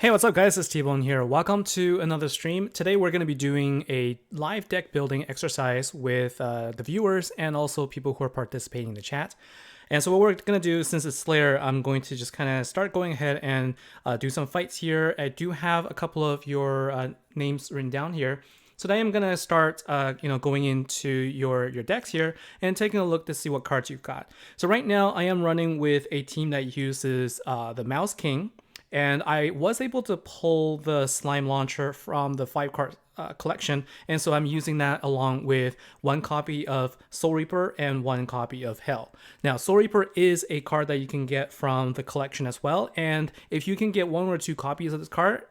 Hey, what's up guys, it's T-Bone here. Welcome to another stream. Today we're going to be doing a live deck building exercise with the viewers and also people who are participating in the chat. And so what we're going to do, since it's Slayer, I'm going to just kind of start going ahead and do some fights here. I do have a couple of your names written down here. So today I'm going to start going into your decks here and taking a look to see what cards you've got. So right now I am running with a team that uses the Mouse King. And I was able to pull the slime launcher from the 5-card collection, and so I'm using that along with one copy of Soul Reaper and one copy of Hell. Now, Soul Reaper is a card that you can get from the collection as well, and if you can get one or two copies of this card,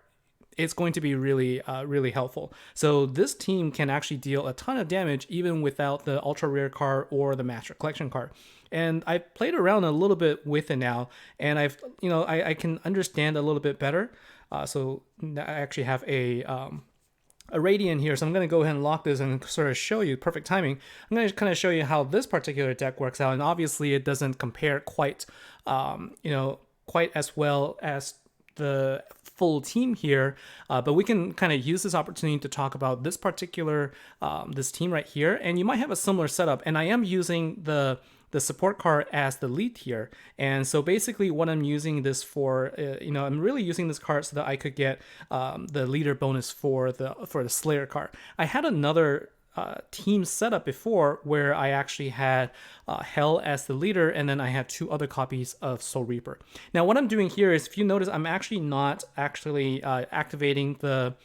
it's going to be really helpful. So this team can actually deal a ton of damage even without the ultra rare card or the master collection card. And I played around a little bit with it now, and I can understand a little bit better. So I actually have a Radiant here, so I'm going to go ahead and lock this and sort of show you perfect timing. I'm going to kind of show you how this particular deck works out, and obviously it doesn't compare quite as well as the full team here, but we can kind of use this opportunity to talk about this particular this team right here, and you might have a similar setup. And I am using the support card as the lead here, and so basically what I'm using this for, I'm really using this card so that I could get the leader bonus for the Slayer card. I had another team setup before where I actually had Hell as the leader, and then I had two other copies of Soul Reaper. Now what I'm doing here is, if you notice, I'm actually not activating the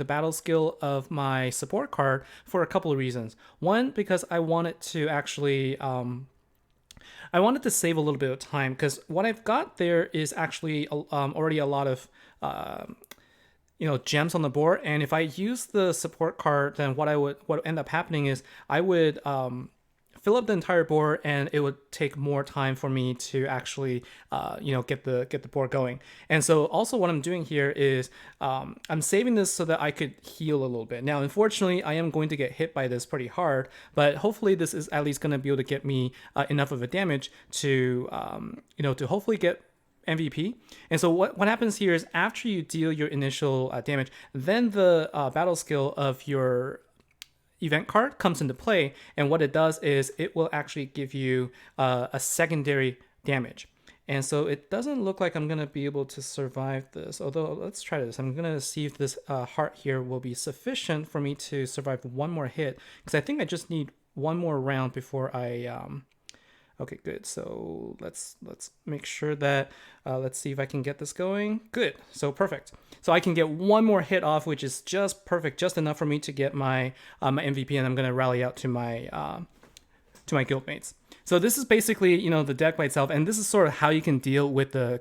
battle skill of my support card for a couple of reasons. One, because I wanted to actually I wanted to save a little bit of time, because what I've got there is actually already a lot of gems on the board, and if I use the support card, then what would end up happening is I would fill up the entire board, and it would take more time for me to actually get the board going. And so also what I'm doing here is I'm saving this so that I could heal a little bit. Now unfortunately I am going to get hit by this pretty hard, but hopefully this is at least going to be able to get me enough of a damage to to hopefully get MVP. And so what happens here is, after you deal your initial damage, then the battle skill of your event card comes into play, and what it does is it will actually give you a secondary damage. And so it doesn't look like I'm going to be able to survive this, although let's try this. I'm going to see if this heart here will be sufficient for me to survive one more hit, because I think I just need one more round before I okay, good. So let's make sure that let's see if I can get this going. Good. So perfect. So I can get one more hit off, which is just perfect, just enough for me to get my my MVP, and I'm gonna rally out to my guildmates. So this is basically the deck by itself, and this is sort of how you can deal with the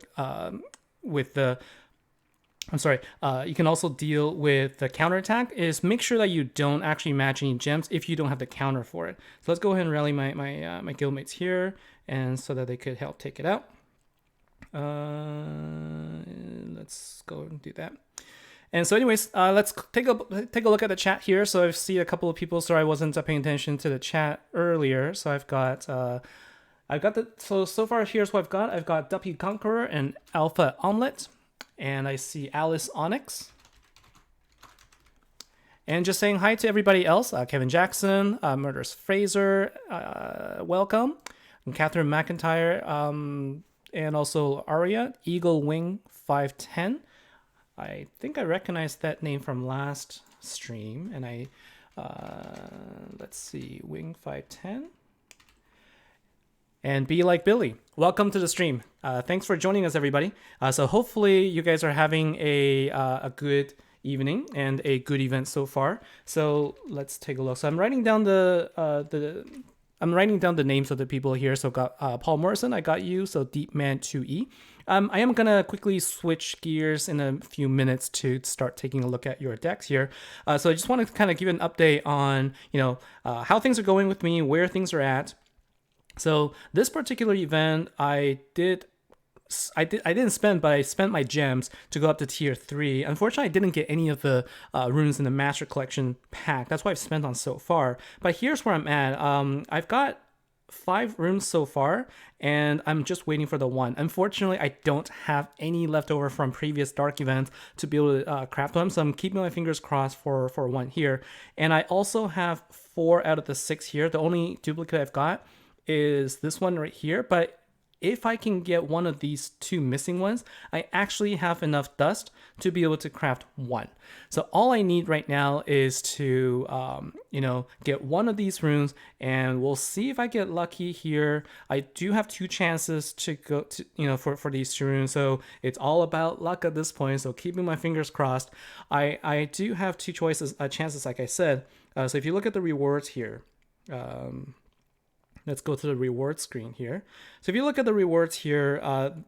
you can also deal with the counterattack. Is make sure that you don't actually match any gems if you don't have the counter for it. So let's go ahead and rally my guildmates here, and so that they could help take it out. Let's go and do that. And so anyways, let's take a look at the chat here. So I see a couple of people. Sorry, I wasn't paying attention to the chat earlier. So I've got so far here's what I've got. I've got Duppy Conqueror and Alpha Omelet. And I see Alice Onyx. And just saying hi to everybody else. Kevin Jackson, Murders Fraser, welcome. And Catherine McIntyre, and also Aria, Eagle Wing 510. I think I recognized that name from last stream. And let's see, Wing 510. And Be Like Billy, welcome to the stream. Thanks for joining us, everybody. So hopefully you guys are having a good evening and a good event so far. So let's take a look. So I'm writing down the names of the people here. So got Paul Morrison, I got you. So Deepman2E. I am gonna quickly switch gears in a few minutes to start taking a look at your decks here. So I just want to kind of give an update on how things are going with me, where things are at. So this particular event, I didn't spend, but I spent my gems to go up to tier 3. Unfortunately, I didn't get any of the runes in the Master Collection pack. That's what I've spent on so far. But here's where I'm at. I've got 5 rooms so far, and I'm just waiting for the one. Unfortunately, I don't have any leftover from previous dark events to be able to craft them, so I'm keeping my fingers crossed for one here. And I also have 4 out of the 6 here. The only duplicate I've got is this one right here, but if I can get one of these 2 missing ones, I actually have enough dust to be able to craft 1. So all I need right now is to, get one of these runes, and we'll see if I get lucky here. I do have 2 chances to go to, for these 2 runes, so it's all about luck at this point. So keeping my fingers crossed. I do have 2 chances, like I said. So if you look at the rewards here. Let's go to the reward screen here. So if you look at the rewards here,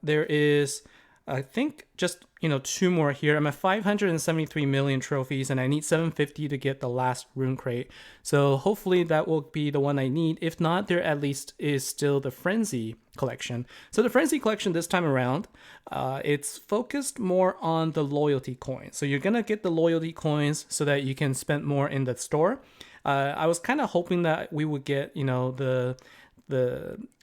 there is, I think, just 2 more here. I'm at 573 million trophies, and I need 750 to get the last rune crate. So hopefully that will be the one I need. If not, there at least is still the Frenzy collection. So the Frenzy collection this time around, it's focused more on the loyalty coins. So you're gonna get the loyalty coins so that you can spend more in the store. I was kind of hoping that we would get, the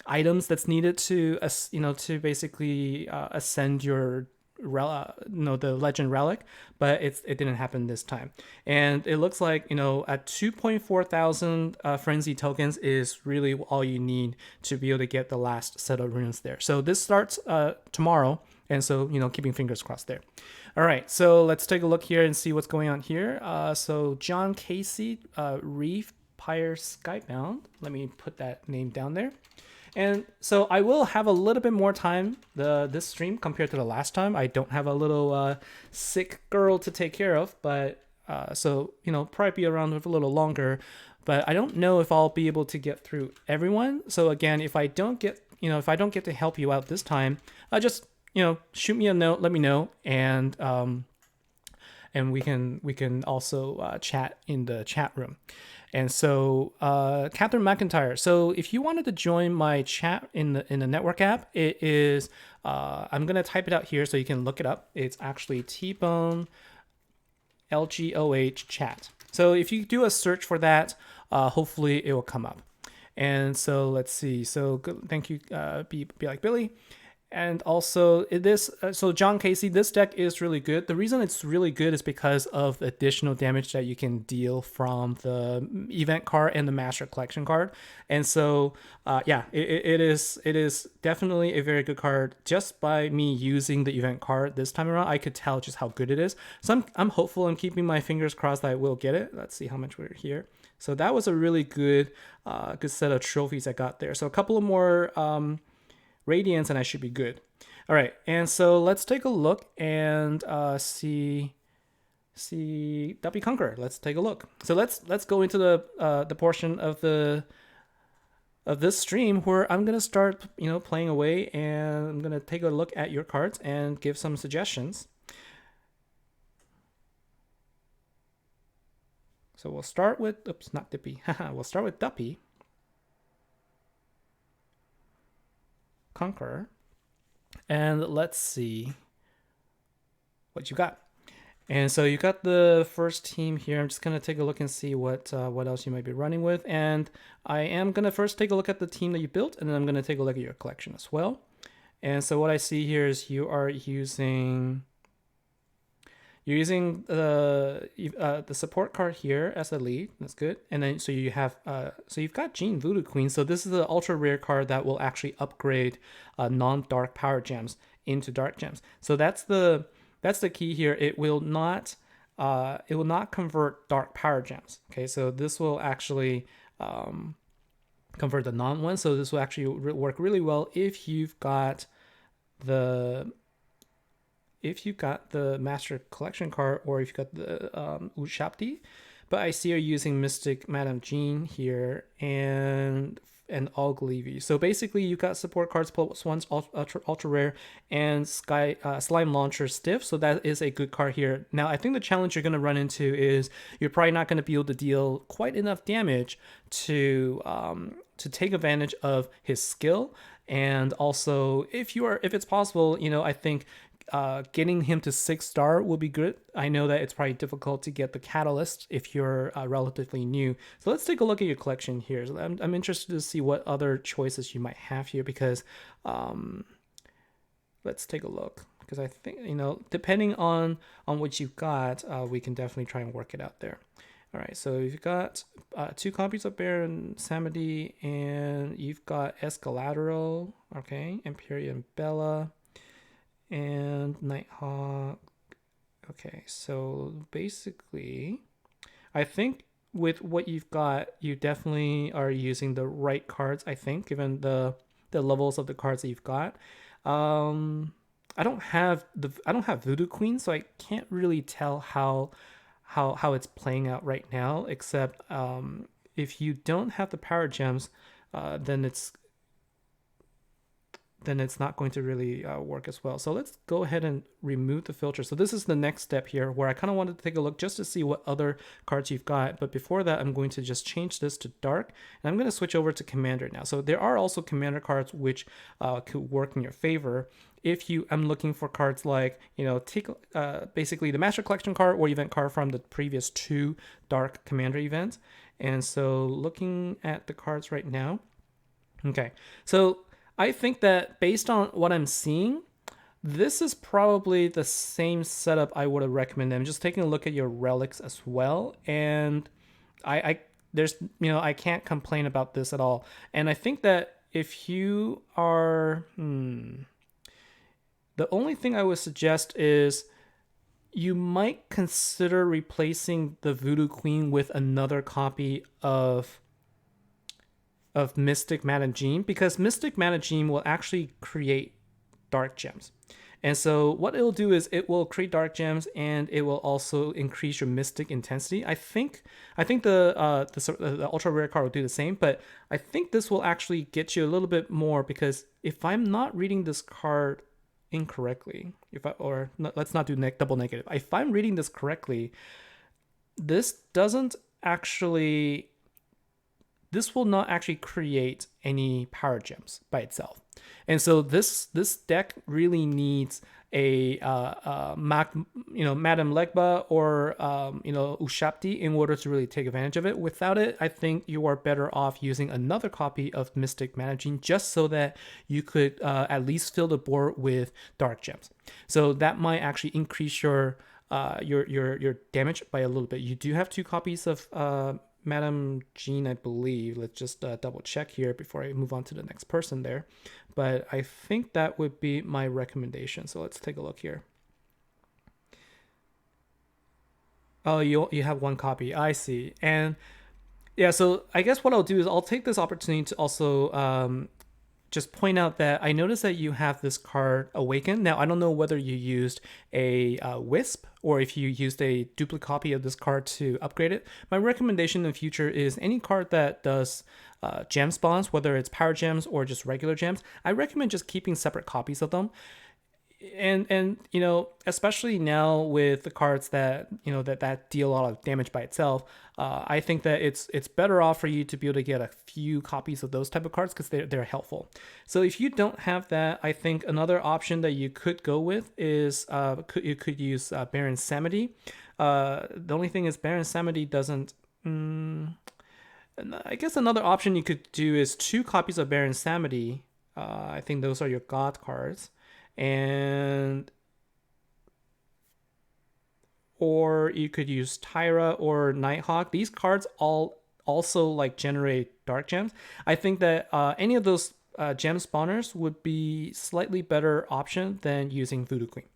items that's needed to, to basically ascend your, the legend relic, but it didn't happen this time. And it looks like, at 2.4 thousand frenzy tokens is really all you need to be able to get the last set of runes there. So this starts tomorrow. And so, keeping fingers crossed there. All right, so let's take a look here and see what's going on here. So John Casey, Reef Pyre Skybound. Let me put that name down there. And so I will have a little bit more time this stream compared to the last time. I don't have a little sick girl to take care of, but so, probably be around with a little longer. But I don't know if I'll be able to get through everyone. So again, if I don't get, to help you out this time, just shoot me a note, let me know, and we can also chat in the chat room. And so Catherine McIntyre. So if you wanted to join my chat in the network app, it is I'm gonna type it out here so you can look it up. It's actually T-Bone LGOH chat. So if you do a search for that, hopefully it will come up. And so let's see. So good, thank you, be like Billy. And also so John Casey, this deck is really good. The reason it's really good is because of the additional damage that you can deal from the event card and the master collection card. And so it is definitely a very good card. Just by me using the event card this time around, I could tell just how good it is. So I'm hopeful. I'm keeping my fingers crossed that I will get it. Let's see how much we're here. So that was a really good set of trophies I got there. So a couple of more Radiance and I should be good. All right, and so let's take a look and see Duppy Conqueror. Let's take a look. So let's go into the portion of this stream where I'm gonna start playing away, and I'm gonna take a look at your cards and give some suggestions. So we'll start with not Duppy. We'll start with Duppy Conqueror, and let's see what you got. And so you got the first team here. I'm just gonna take a look and see what else you might be running with, and I am gonna first take a look at the team that you built, and then I'm gonna take a look at your collection as well. And so what I see here is you are using the support card here as a lead. That's good. And then so you have so you've got Jean Voodoo Queen. So this is the ultra rare card that will actually upgrade non-dark power gems into dark gems. So that's the key here. It will not convert dark power gems. Okay, so this will actually convert the non one. So this will actually work really well if you've got the Master Collection card, or if you've got the Ushapti. But I see you're using Mystic Madame Jean here and Ogilvy. So basically you got support cards plus one's ultra rare and Slime Launcher Stiff. So that is a good card here. Now I think the challenge you're going to run into is you're probably not going to be able to deal quite enough damage to take advantage of his skill. And also if it's possible, I think getting him to 6-star will be good. I know that it's probably difficult to get the catalyst if you're relatively new. So let's take a look at your collection here. So I'm interested to see what other choices you might have here, because let's take a look. Because I think, depending on what you've got, we can definitely try and work it out there. All right, so you've got 2 copies of Baron Samedi, and you've got Escaladero, okay, Empyrean Bella, and Nighthawk. Okay, so basically, I think with what you've got, you definitely are using the right cards, I think, given the levels of the cards that you've got. I don't have Voodoo Queen, so I can't really tell how it's playing out right now, except if you don't have the power gems, then it's not going to really work as well. So let's go ahead and remove the filter. So this is the next step here, where I kind of wanted to take a look just to see what other cards you've got. But before that, I'm going to just change this to dark, and I'm going to switch over to Commander now. So there are also Commander cards which could work in your favor. If I'm looking for cards like, take basically the Master Collection card or event card from the previous 2 Dark Commander events. And so looking at the cards right now. Okay, so I think that based on what I'm seeing, this is probably the same setup I would have recommended. I'm just taking a look at your relics as well, and I can't complain about this at all. And I think that if you are, the only thing I would suggest is you might consider replacing the Voodoo Queen with another copy of Mystic Madame Jean, because Mystic Madame Jean will actually create dark gems. And so what it'll do is it will create dark gems, and it will also increase your mystic intensity. I think the ultra rare card will do the same, but I think this will actually get you a little bit more, because if I'm not reading this card incorrectly, let's not do double negative. If I'm reading this correctly, this will not actually create any power gems by itself. And so this deck really needs a Madame Legba or Ushapti in order to really take advantage of it. Without it, I think you are better off using another copy of Mystic Madame Jean, just so that you could at least fill the board with dark gems. So that might actually increase your damage by a little bit. You do have 2 copies of Madame Jean, I believe. Let's just double check here before I move on to the next person there. But I think that would be my recommendation. So let's take a look here. Oh, you have 1 copy. I see. And yeah, so I guess what I'll do is I'll take this opportunity to also just point out that I noticed that you have this card Awaken. Now, I don't know whether you used a Wisp or if you used a duplicate copy of this card to upgrade it. My recommendation in the future is any card that does gem spawns, whether it's power gems or just regular gems, I recommend just keeping separate copies of them. And especially now with the cards that that deal a lot of damage by itself, I think that it's better off for you to be able to get a few copies of those type of cards, because they're helpful. So if you don't have that, I think another option that you could go with is you could use Baron Samedi. The only thing is Baron Samedi doesn't. I guess another option you could do is 2 copies of Baron Samedi. I think those are your God cards. Or you could use Tyra or Nighthawk. These cards all also generate dark gems. I think that any of those gem spawners would be slightly better option than using Voodoo Queen.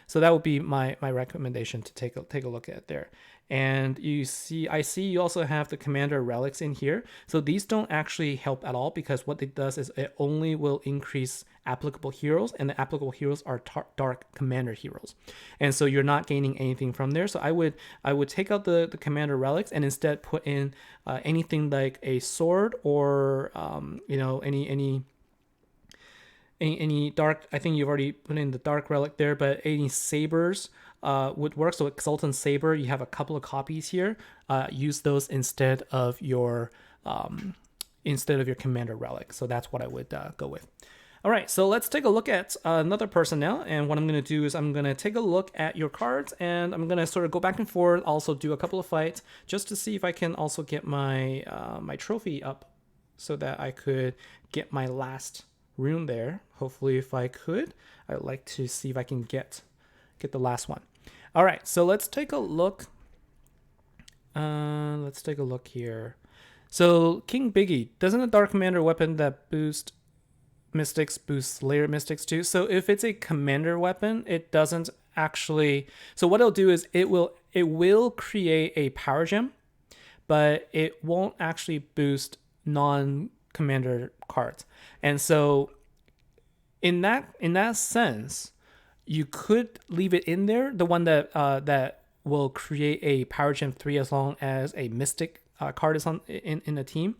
So that would be my recommendation to take a look at there. And I see you also have the Commander relics in here. So these don't actually help at all, because what it does is it only will increase applicable heroes, and the applicable heroes are dark Commander heroes. And so you're not gaining anything from there. So I would take out the Commander relics and instead put in anything like a sword or any dark. I think you've already put in the dark relic there, but any sabers would work. So Exultant Saber, you have a couple of copies here. Use those instead of your Commander relic. So that's what I would go with. All right, so let's take a look at another person now. And what I'm going to do is I'm going to take a look at your cards, and I'm going to sort of go back and forth, also do a couple of fights, just to see if I can also get my my trophy up so that I could get my last rune there. Hopefully, if I could, I'd like to see if I can get the last one. All right, so let's take a look. Let's take a look here. So King Biggie, doesn't a Dark Commander weapon that boost Mystics boost Slayer Mystics too? So if it's a commander weapon, it doesn't actually. So what it'll do is it will create a power gem, but it won't actually boost non-commander cards. And so in that sense, you could leave it in there, the one that that will create a power gem 3 as long as a mystic card is on in a team.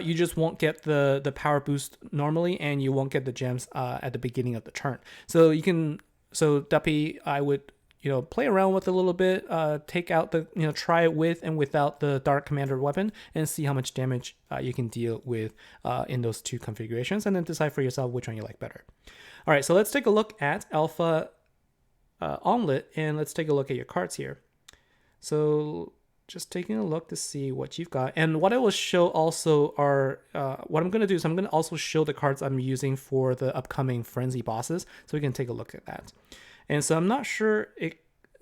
You just won't get the power boost normally, and you won't get the gems at the beginning of the turn. So you can, so Duppy, I would play around with a little bit, take out the try it with and without the Dark Commander weapon, and see how much damage you can deal with in those two configurations, and then decide for yourself which one you like better. All right, so let's take a look at Alpha Omelet, and let's take a look at your cards here. So just taking a look to see what you've got. And what I will show also are, what I'm going to do is I'm going to also show the cards I'm using for the upcoming Frenzy bosses, so we can take a look at that. And so I'm not sure,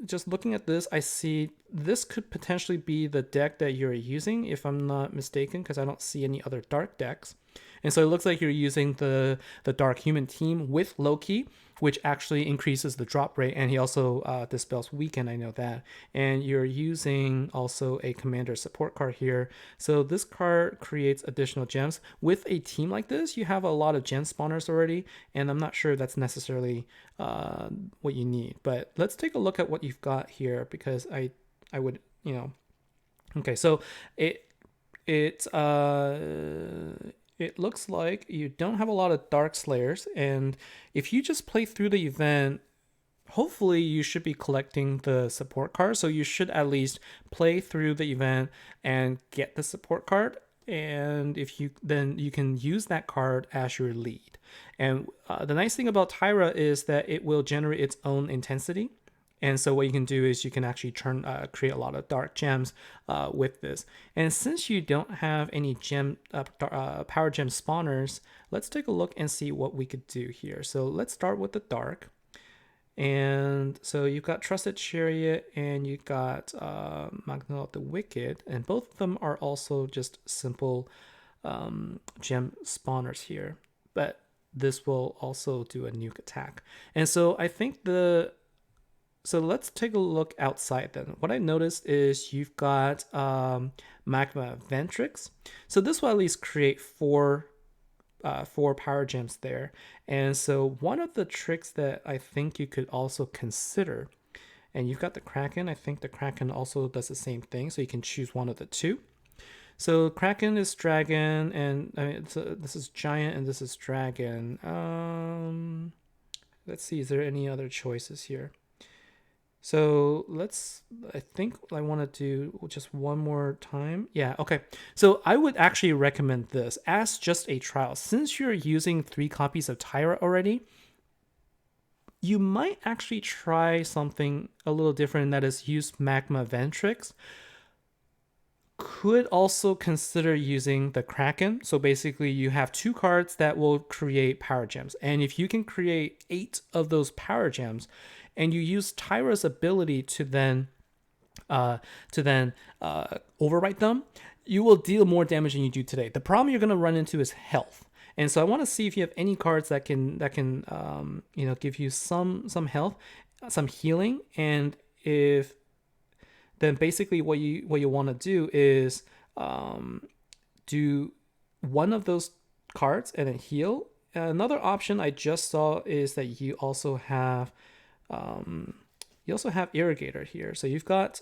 just looking at this, I see this could potentially be the deck that you're using, if I'm not mistaken, because I don't see any other dark decks. And so it looks like you're using the Dark Human team with Loki, which actually increases the drop rate, and he also dispels weaken, I know that. And you're using also a commander support card here. So this card creates additional gems. With a team like this, you have a lot of gem spawners already, and I'm not sure that's necessarily what you need. But let's take a look at what you've got here, because I would, okay, so it looks like you don't have a lot of Dark Slayers, and if you just play through the event, hopefully you should be collecting the support card. So you should at least play through the event and get the support card, and if you then you can use that card as your lead. And the nice thing about Tyra is that it will generate its own intensity. And so what you can do is you can actually create a lot of dark gems with this. And since you don't have any power gem spawners, let's take a look and see what we could do here. So let's start with the dark. And so you've got Trusted Chariot and you've got Maxilon the Wicked. And both of them are also just simple gem spawners here. But this will also do a nuke attack. And so I think so let's take a look outside then. What I noticed is you've got Magma Ventrix. So this will at least create four power gems there. And so one of the tricks that I think you could also consider, and you've got the Kraken. I think the Kraken also does the same thing. So you can choose one of the two. So Kraken is dragon, and I mean, this is giant and this is dragon. Let's see, is there any other choices here? So I think I want to do just one more time. Yeah, okay. So I would actually recommend this as just a trial. Since you're using 3 copies of Tyra already, you might actually try something a little different, that is use Magma Ventrix. Could also consider using the Kraken. So basically you have 2 cards that will create power gems. And if you can create 8 of those power gems, and you use Tyra's ability to then overwrite them, you will deal more damage than you do today. The problem you're going to run into is health. And so I want to see if you have any cards that can give you some health, some healing, and if then basically what you want to do is do one of those cards and then heal. Another option I just saw is that you also have Irrigator here. So you've got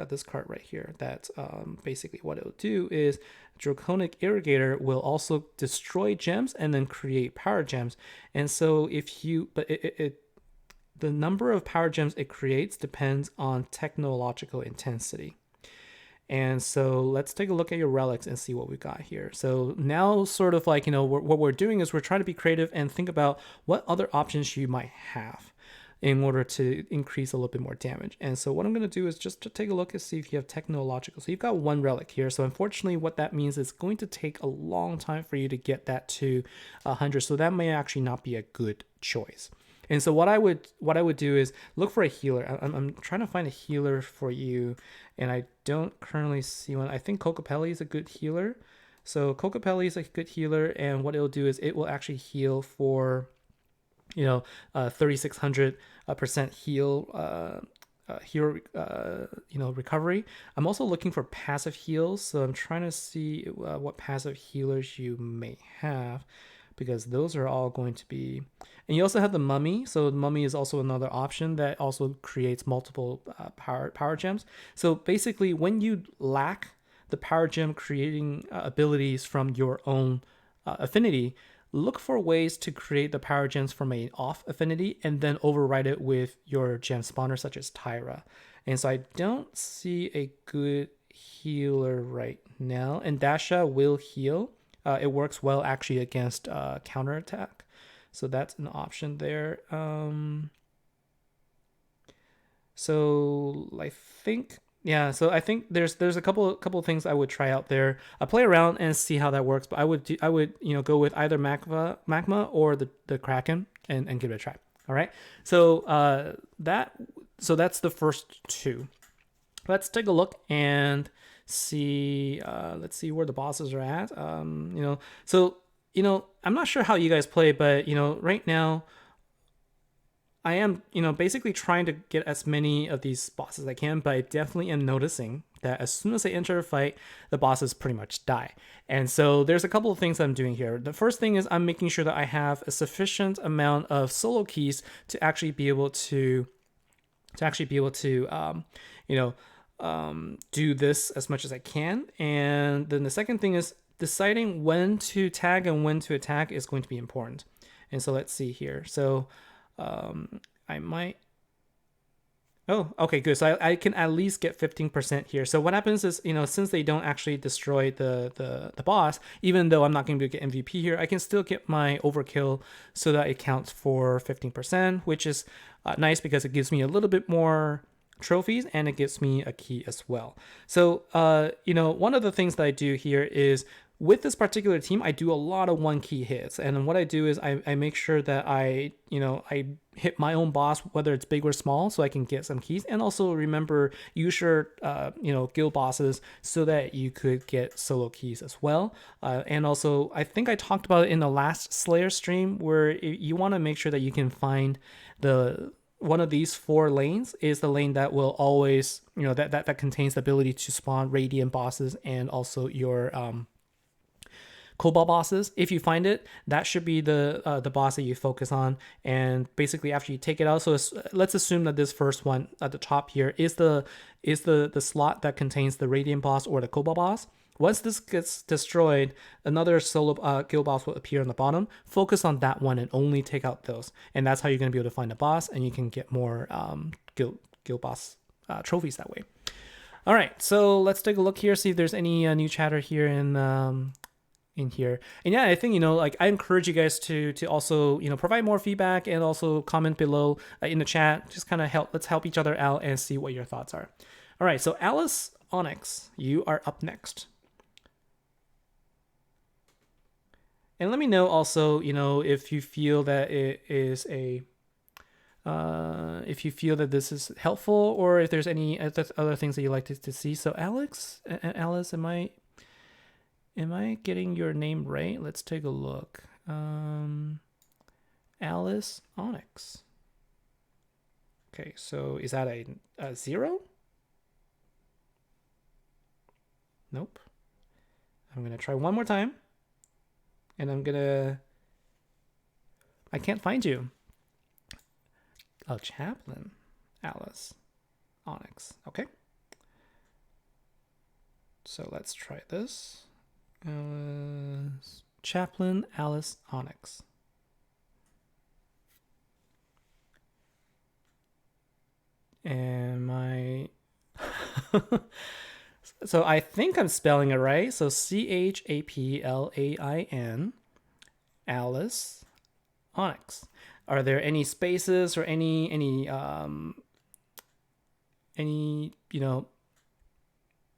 this card right here that basically what it'll do is Draconic Irrigator will also destroy gems and then create power gems. And so the number of power gems it creates depends on technological intensity. And so let's take a look at your relics and see what we got here. So now sort of like, what we're doing is we're trying to be creative and think about what other options you might have in order to increase a little bit more damage. And so what I'm going to do is just to take a look and see if you have technological. So you've got one relic here. So unfortunately what that means is it's going to take a long time for you to get that to 100. So that may actually not be a good choice. And so what I would do is look for a healer. I'm trying to find a healer for you, and I don't currently see one. I think Kokopelli is a good healer. So Kokopelli is a good healer, and what it'll do is it will actually heal for 3600% heal recovery. I'm also looking for passive heals, so I'm trying to see what passive healers you may have, because those are all going to be. And you also have the mummy, so the mummy is also another option that also creates multiple power gems. So basically when you lack the power gem creating abilities from your own affinity, look for ways to create the power gems from an off affinity and then override it with your gem spawner such as Tyra. And so I don't see a good healer right now. And Dasha will heal. It works well actually against counterattack. So that's an option there. So I think there's a couple things I would try out there. I play around and see how that works, but I would go with either magma or the Kraken and give it a try. All right. So that's the first two. Let's take a look and see. Let's see where the bosses are at. I'm not sure how you guys play, but right now I am, basically trying to get as many of these bosses as I can, but I definitely am noticing that as soon as I enter a fight, the bosses pretty much die. And so there's a couple of things I'm doing here. The first thing is I'm making sure that I have a sufficient amount of solo keys to actually be able to do this as much as I can. And then the second thing is deciding when to tag and when to attack is going to be important. And so let's see here. So I might. Oh, okay, good. So I can at least get 15% here. So what happens is, since they don't actually destroy the boss, even though I'm not going to get MVP here, I can still get my overkill so that it counts for 15%, which is nice because it gives me a little bit more trophies and it gives me a key as well. So, one of the things that I do here is with this particular team, I do a lot of one key hits. And what I do is I make sure that I hit my own boss, whether it's big or small, so I can get some keys. And also remember, use your, guild bosses so that you could get solo keys as well. And also, I think I talked about it in the last Slayer stream where you want to make sure that you can find one of these 4 lanes is the lane that will always, that contains the ability to spawn radiant bosses and also your, Cobalt bosses. If you find it, that should be the boss that you focus on. And basically after you take it out, so let's assume that this first one at the top here is the slot that contains the Radiant boss or the Cobalt boss. Once this gets destroyed, another solo guild boss will appear on the bottom. Focus on that one and only take out those. And that's how you're going to be able to find a boss, and you can get more guild boss trophies that way. All right, so let's take a look here, see if there's any new chatter here in here. And yeah, I think I encourage you guys to also provide more feedback and also comment below in the chat. Just kind of let's help each other out and see what your thoughts are. All right, so Alice Onyx, you are up next. And let me know also, if you feel that it is if you feel that this is helpful, or if there's any other things that you'd like to see. So Alice, am I getting your name right? Let's take a look. Alice Onyx. Okay, so is that a 0? Nope. I'm going to try one more time. And I can't find you. Oh, Chaplain Alice Onyx. Okay. So let's try this. Chaplain Alice Onyx. Am I So I think I'm spelling it right. So Chaplain, Alice, Onyx. Are there any spaces or any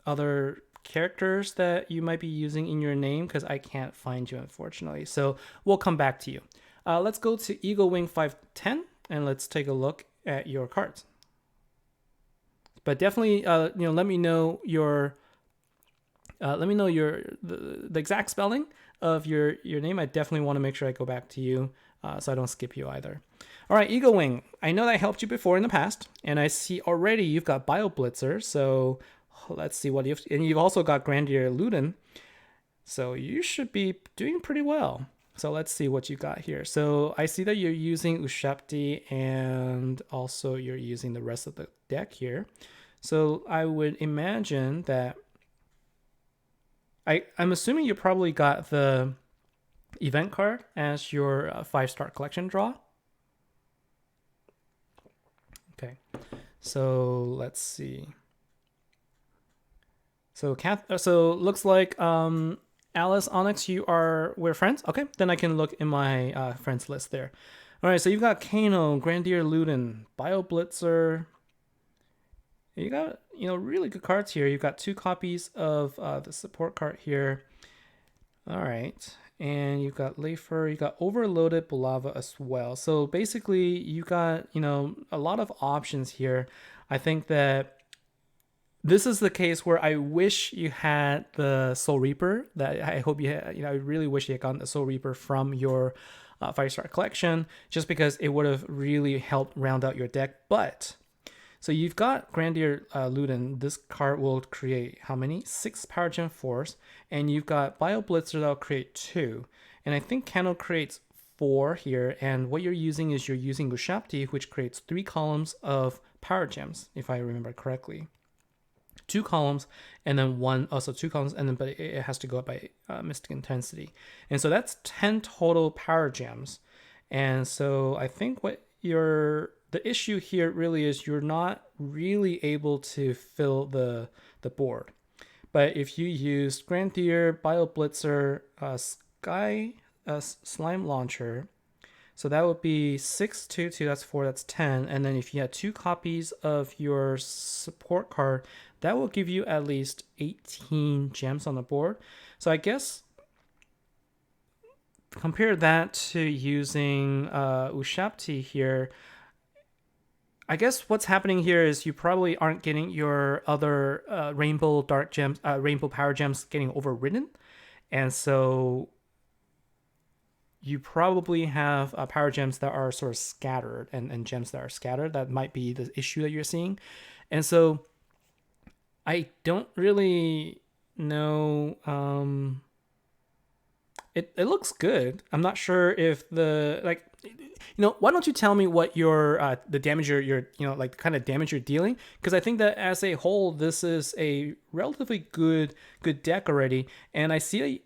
other characters that you might be using in your name? Because I can't find you, unfortunately. So we'll come back to you. Let's go to Eagle Wing 510 and let's take a look at your cards. But definitely, let me know your the exact spelling of your name. I definitely want to make sure I go back to you so I don't skip you either. All right, Eagle Wing. I know that I helped you before in the past, and I see already you've got Bio Blitzer. So let's see what you've also got Grandier Luden. So you should be doing pretty well. So let's see what you got here. So I see that you're using Ushapti and also you're using the rest of the deck here. So I would imagine that I'm assuming you probably got the event card as your 5-star collection draw. Okay, so let's see. So looks like Alice, Onyx, we're friends. Okay, then I can look in my friends list there. All right, so you've got Kano, Grandier Luden, Bio Blitzer. You got really good cards here. You've got 2 copies of the support card here. All right, and you've got Leifer. You got Overloaded Bulava as well. So basically, you got a lot of options here. I think that this is the case where I wish you had the Soul Reaper. That I hope you had. I really wish you had gotten the Soul Reaper from your 5-star collection, just because it would have really helped round out your deck. But so you've got Grandier Luden. This card will create how many? 6 Power Gem Force, and you've got Bio Blitzer that'll create 2, and I think Kano creates 4 here. And what you're using is Ushapti, which creates 3 columns of Power Gems, if I remember correctly. 2 columns, and then 2 columns, and then but it has to go up by Mystic Intensity, and so that's 10 total Power Gems. And so I think the issue here really is you're not really able to fill the board. But if you use Grandier, Bio Blitzer, Slime Launcher, so that would be 6, 2, 2, that's 4, that's 10. And then if you had 2 copies of your support card, that will give you at least 18 gems on the board. So I guess compare that to using Ushapti here. I guess what's happening here is you probably aren't getting your other rainbow power gems getting overridden, and so you probably have power gems that are sort of scattered and gems that are scattered. That might be the issue that you're seeing, and so I don't really know. It looks good. I'm not sure if why don't you tell me what your the damage you're the kind of damage you're dealing, because I think that as a whole this is a relatively good deck already. And I see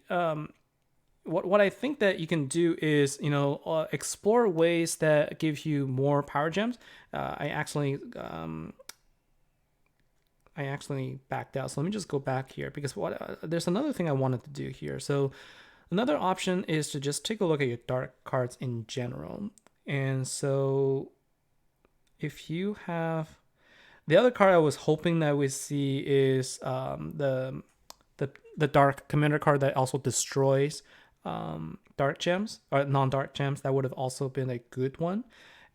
what I think that you can do is explore ways that give you more power gems. I actually backed out, so let me just go back here, because there's another thing I wanted to do here. So another option is to just take a look at your dark cards in general. And so if you have the other card I was hoping that we see is the dark commander card that also destroys dark gems or non-dark gems. That would have also been a good one.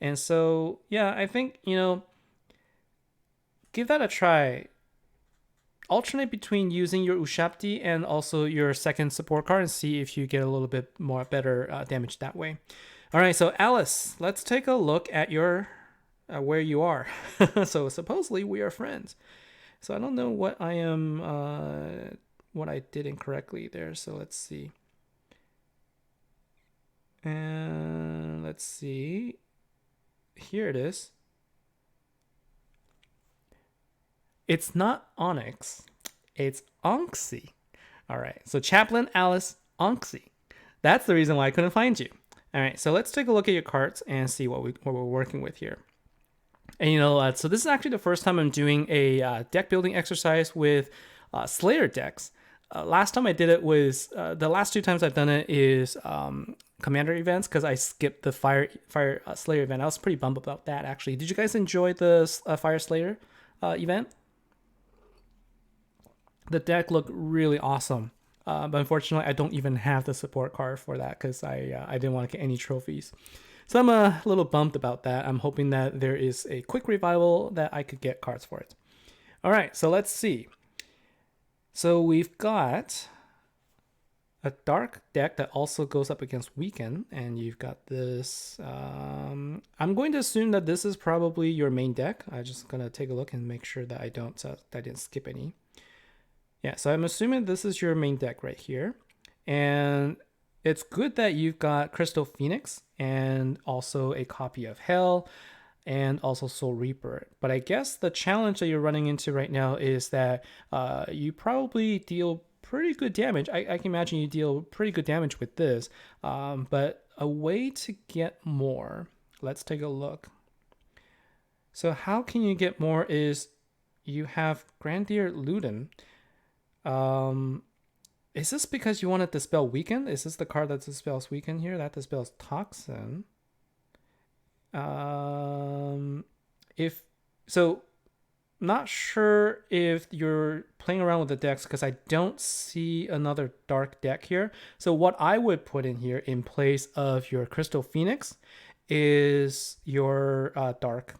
And so yeah, I think give that a try. Alternate between using your Ushapti and also your second support card and see if you get a little bit more better damage that way. All right, so Alice, let's take a look at your where you are. So supposedly we are friends. So I don't know what I am, what I did incorrectly there. So let's see. And let's see. Here it is. It's not Onyx, it's Onxie. All right, so Chaplain, Alice, Onxie. That's the reason why I couldn't find you. All right, so let's take a look at your cards and see what we're working with here. And so this is actually the first time I'm doing a deck building exercise with Slayer decks. Last time I did it was the last 2 times I've done it is commander events because I skipped the fire Slayer event. I was pretty bummed about that actually. Did you guys enjoy the Fire Slayer event? The deck looked really awesome. But unfortunately, I don't even have the support card for that because I didn't want to get any trophies. So I'm a little bummed about that. I'm hoping that there is a quick revival that I could get cards for it. All right, so let's see. So we've got a dark deck that also goes up against Weaken, and you've got this. I'm going to assume that this is probably your main deck. I'm just gonna take a look and make sure that I didn't skip any. Yeah, so I'm assuming this is your main deck right here, and it's good that you've got Crystal Phoenix and also a copy of Hell and also Soul Reaper. But I guess the challenge that you're running into right now is that you probably deal pretty good damage. I can imagine you deal pretty good damage with this, but a way to get more, let's take a look. So how can you get more is you have Grandier Luden. Is this because you want to dispel Weaken? Is this the card that dispels Weaken here? That dispels Toxin. If so, not sure if you're playing around with the decks because I don't see another dark deck here. So what I would put in here in place of your Crystal Phoenix is your dark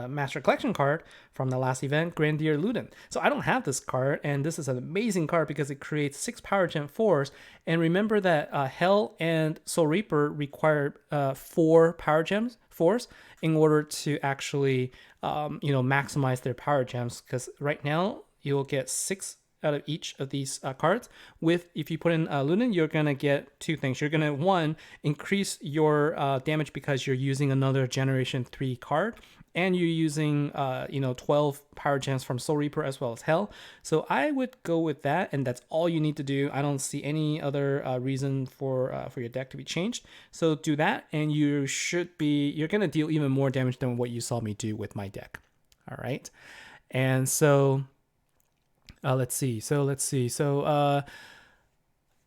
Master Collection card from the last event, Grandier Luden. So I don't have this card, and this is an amazing card because it creates 6 Power Gem 4s. And remember that Hell and Soul Reaper require 4 Power Gems 4s in order to actually maximize their Power Gems. Because right now you'll get 6 out of each of these cards. If you put in Luden, you're gonna get 2 things. You're gonna, 1, increase your damage because you're using another Generation 3 card, and you're using 12 Power Gems from Soul Reaper as well as Hell. So I would go with that, and that's all you need to do. I don't see any other reason for your deck to be changed. So do that, and you're gonna deal even more damage than what you saw me do with my deck. All right, and so. Let's see. So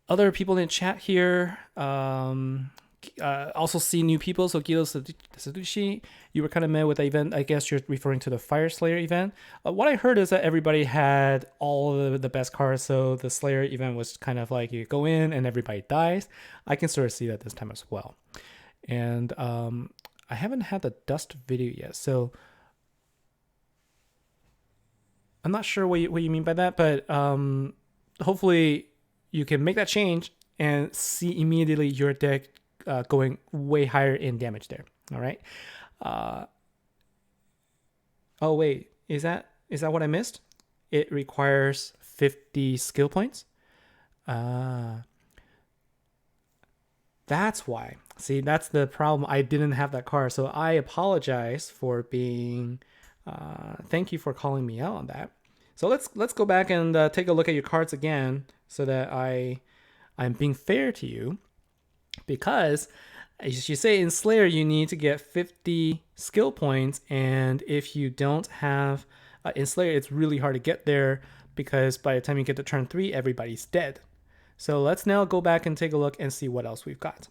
other people in chat here also see new people. So Guido Sadushi, you were kind of mad with the event. I guess you're referring to the Fire Slayer event. What I heard is that everybody had all the best cards. So the Slayer event was kind of like you go in and everybody dies. I can sort of see that this time as well. And I haven't had the Dust video yet. So I'm not sure what you mean by that, but hopefully you can make that change and see immediately your deck going way higher in damage there. All right. Oh wait, is that what I missed? It requires 50 skill points. That's why. See, that's the problem. I didn't have that card, so I apologize for being. Thank you for calling me out on that. So let's go back and take a look at your cards again, so that I'm being fair to you, because as you say in Slayer, you need to get 50 skill points, and if you don't have in Slayer, it's really hard to get there because by the time you get to turn 3, everybody's dead. So let's now go back and take a look and see what else we've got.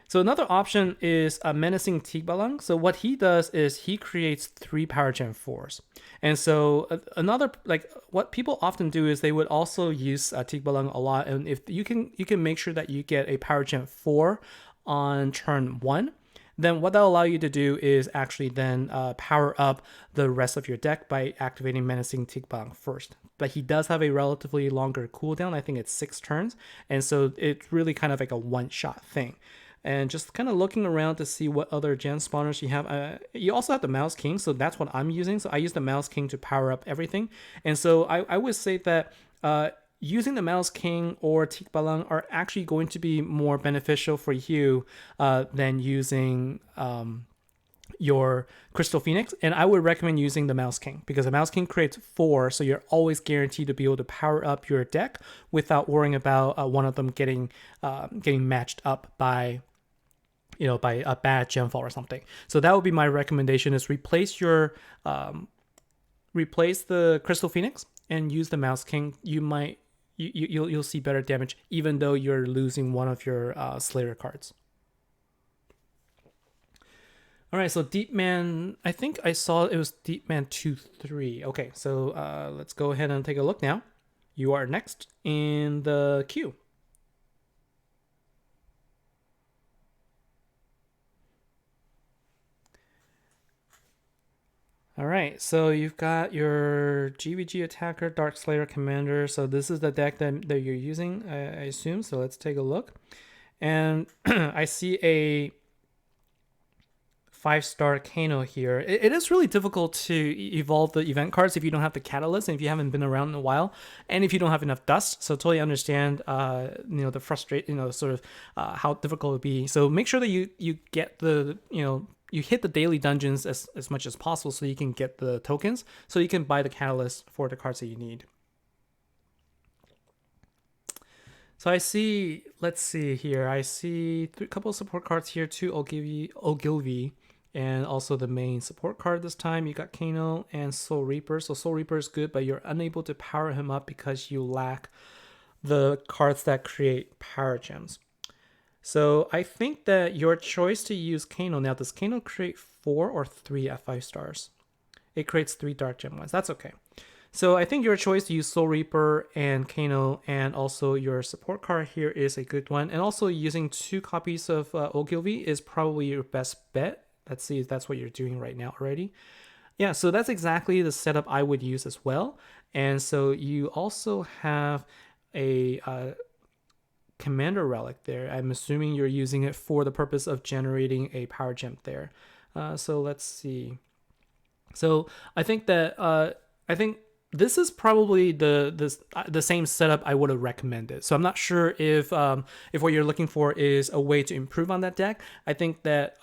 So another option is a Menacing Tigbalang. So what he does is he creates 3 Power Gem 4s. And so another, like what people often do is they would also use Tigbalang a lot. And if you can make sure that you get a Power Gem 4 on turn 1, then what that'll allow you to do is actually then power up the rest of your deck by activating Menacing Tigbalang first. But he does have a relatively longer cooldown. I think it's 6 turns. And so it's really kind of like a one-shot thing. And just kind of looking around to see what other gen spawners you have. You also have the Mouse King, so that's what I'm using. So I use the Mouse King to power up everything. And so I would say that using the Mouse King or Tikbalang are actually going to be more beneficial for you than using your Crystal Phoenix. And I would recommend using the Mouse King because the Mouse King creates 4, so you're always guaranteed to be able to power up your deck without worrying about one of them getting matched up by by a bad gemfall or something. So that would be my recommendation: is replace the Crystal Phoenix and use the Mouse King. You'll see better damage even though you're losing one of your Slayer cards. All right, so Deep Man, I think I saw it was Deep Man 2-3. Okay, so let's go ahead and take a look now. You are next in the queue. All right, so you've got your GVG attacker, Dark Slayer commander. So this is the deck that you're using, I assume. So let's take a look. And I see a 5-star Kano here. It is really difficult to evolve the event cards if you don't have the catalyst and if you haven't been around in a while, and if you don't have enough dust. So totally understand, the sort of how difficult it would be. So make sure that you get the, you hit the daily dungeons as much as possible so you can get the tokens, so you can buy the catalyst for the cards that you need. So I see, let's see here. I see a couple of support cards here, 2 Ogilvy, and also the main support card this time. You got Kano and Soul Reaper. So Soul Reaper is good, but you're unable to power him up because you lack the cards that create power gems. So I think that your choice to use Kano, now does Kano create 4 or 3 at 5 stars? It creates 3 dark gem ones. That's okay. So I think your choice to use Soul Reaper and Kano, and also your support card here, is a good one. And also using 2 copies of Ogilvy is probably your best bet. Let's see if that's what you're doing right now already. Yeah, so that's exactly the setup I would use as well. And so you also have a Commander Relic there. I'm assuming you're using it for the purpose of generating a power gem there. So let's see. So I think that this is probably the same setup I would have recommended. So I'm not sure if what you're looking for is a way to improve on that deck. I think that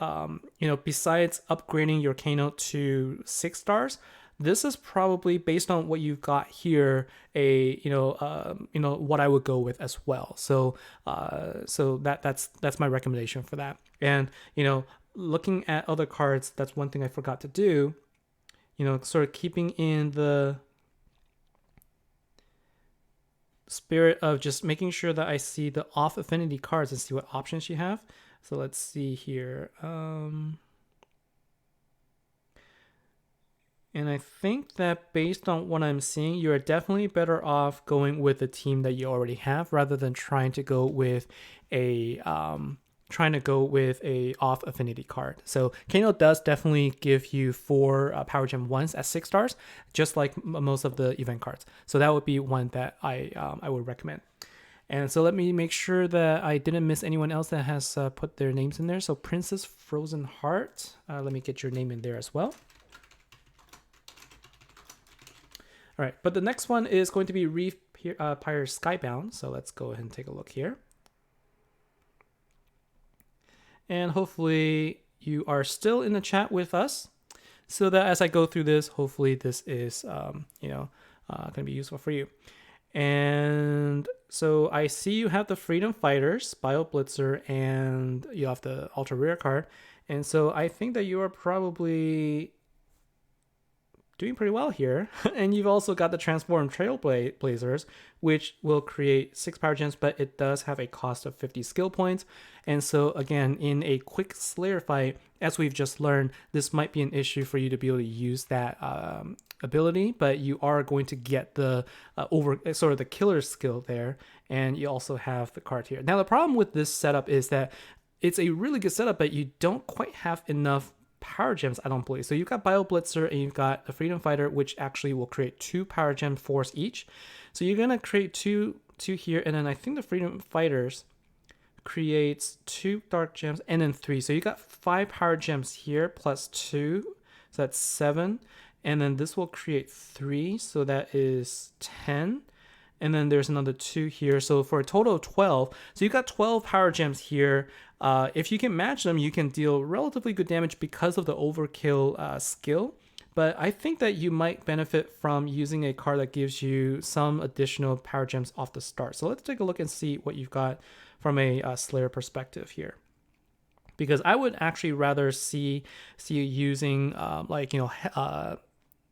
besides upgrading your Kano to 6 stars, this is probably, based on what you've got here, what I would go with as well. So that's my recommendation for that. And looking at other cards, that's one thing I forgot to do. Sort of keeping in the spirit of just making sure that I see the off affinity cards and see what options you have. So let's see here. And I think that based on what I'm seeing, you're definitely better off going with the team that you already have rather than trying to go with a off affinity card. So Kano does definitely give you 4 power gem ones at 6 stars, just like most of the event cards. So that would be one that I would recommend. And so let me make sure that I didn't miss anyone else that has put their names in there. So Princess Frozen Heart, let me get your name in there as well. All right, but the next one is going to be Reef Pyre Skybound. So let's go ahead and take a look here. And hopefully you are still in the chat with us, so that as I go through this, hopefully this is going to be useful for you. And so I see you have the Freedom Fighters, Bio Blitzer, and you have the Ultra Rare card. And so I think that you are probably doing pretty well here. And you've also got the Transform Trailblazers, which will create 6 power gems, but it does have a cost of 50 skill points. And so again, in a quick Slayer fight, as we've just learned, this might be an issue for you to be able to use that ability, but you are going to get the sort of the killer skill there. And you also have the card here. Now, the problem with this setup is that it's a really good setup, but you don't quite have enough power gems, I don't believe. So you've got Bio Blitzer and you've got the Freedom Fighter, which actually will create 2 power gem force each. So you're gonna create two here, and then I think the Freedom Fighters creates 2 dark gems and then 3. So you got 5 power gems here plus 2, so that's 7. And then this will create 3, so that is 10. And then there's another 2 here, so for a total of 12. So you've got 12 power gems here. If you can match them, you can deal relatively good damage because of the overkill skill. But I think that you might benefit from using a card that gives you some additional power gems off the start. So let's take a look and see what you've got from a Slayer perspective here. because I would actually rather see you using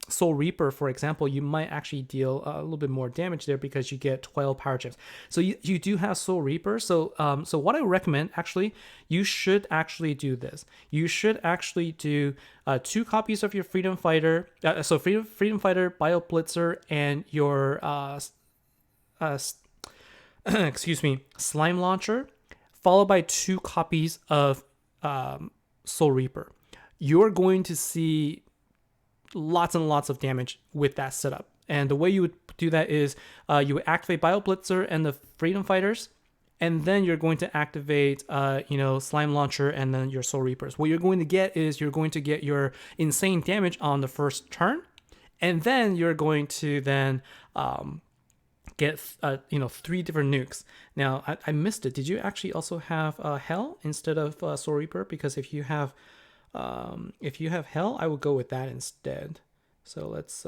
Soul Reaper, for example. You might actually deal a little bit more damage there because you get 12 power chips. So you do have Soul Reaper. So what I recommend, actually, you should actually do this. You should actually do 2 copies of your Freedom Fighter. So Freedom Fighter, Bio Blitzer, and your excuse me, Slime Launcher, followed by 2 copies of Soul Reaper. You're going to see lots and lots of damage with that setup. And the way you would do that is you would activate Bio Blitzer and the Freedom Fighters, and then you're going to activate Slime Launcher and then your Soul Reapers. What you're going to get is you're going to get your insane damage on the first turn, and then you're going to then get 3 different nukes. Now I missed it. Did you actually also have Hell instead of Soul Reaper? Because if you have Hell, I would go with that instead. So let's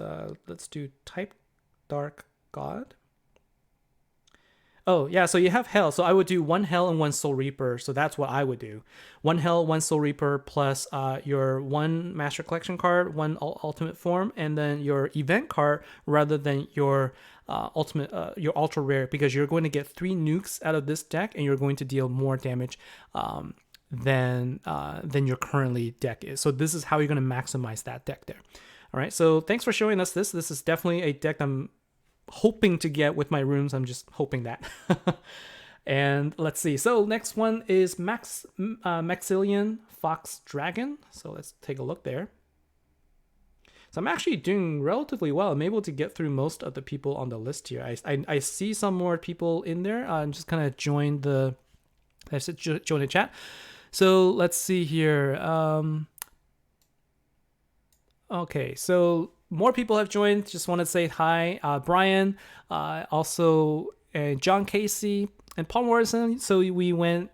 do Type Dark God. Oh yeah, so you have Hell. So I would do 1 Hell and 1 Soul Reaper. So that's what I would do. 1 Hell, 1 Soul Reaper, plus your 1 Master Collection card, 1 Ultimate Form, and then your event card rather than your your ultra rare, because you're going to get 3 nukes out of this deck and you're going to deal more damage than your currently deck is. So this is how you're going to maximize that deck there. All right, so thanks for showing us this. This is definitely a deck I'm hoping to get with my rooms. I'm just hoping that. And let's see. So next one is Maxilon Fox Dragon. So let's take a look there. So I'm actually doing relatively well. I'm able to get through most of the people on the list here. I see some more people in there. I'm just kind of join the chat. So let's see here. Okay, so more people have joined. Just want to say hi. Brian, also John Casey and Paul Morrison. So we went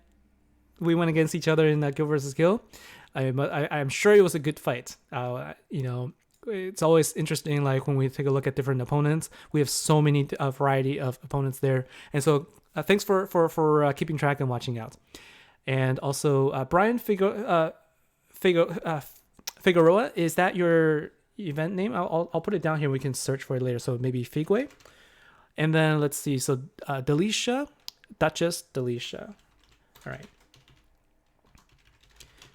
against each other in that Guild versus Guild. I'm sure it was a good fight. It's always interesting, like when we take a look at different opponents. We have so many variety of opponents there, and so thanks for keeping track and watching out. And also Brian Figueroa, is that your event name? I'll put it down here. We can search for it later. So maybe Figue. And then let's see. So Delicia, Duchess Delicia. All right.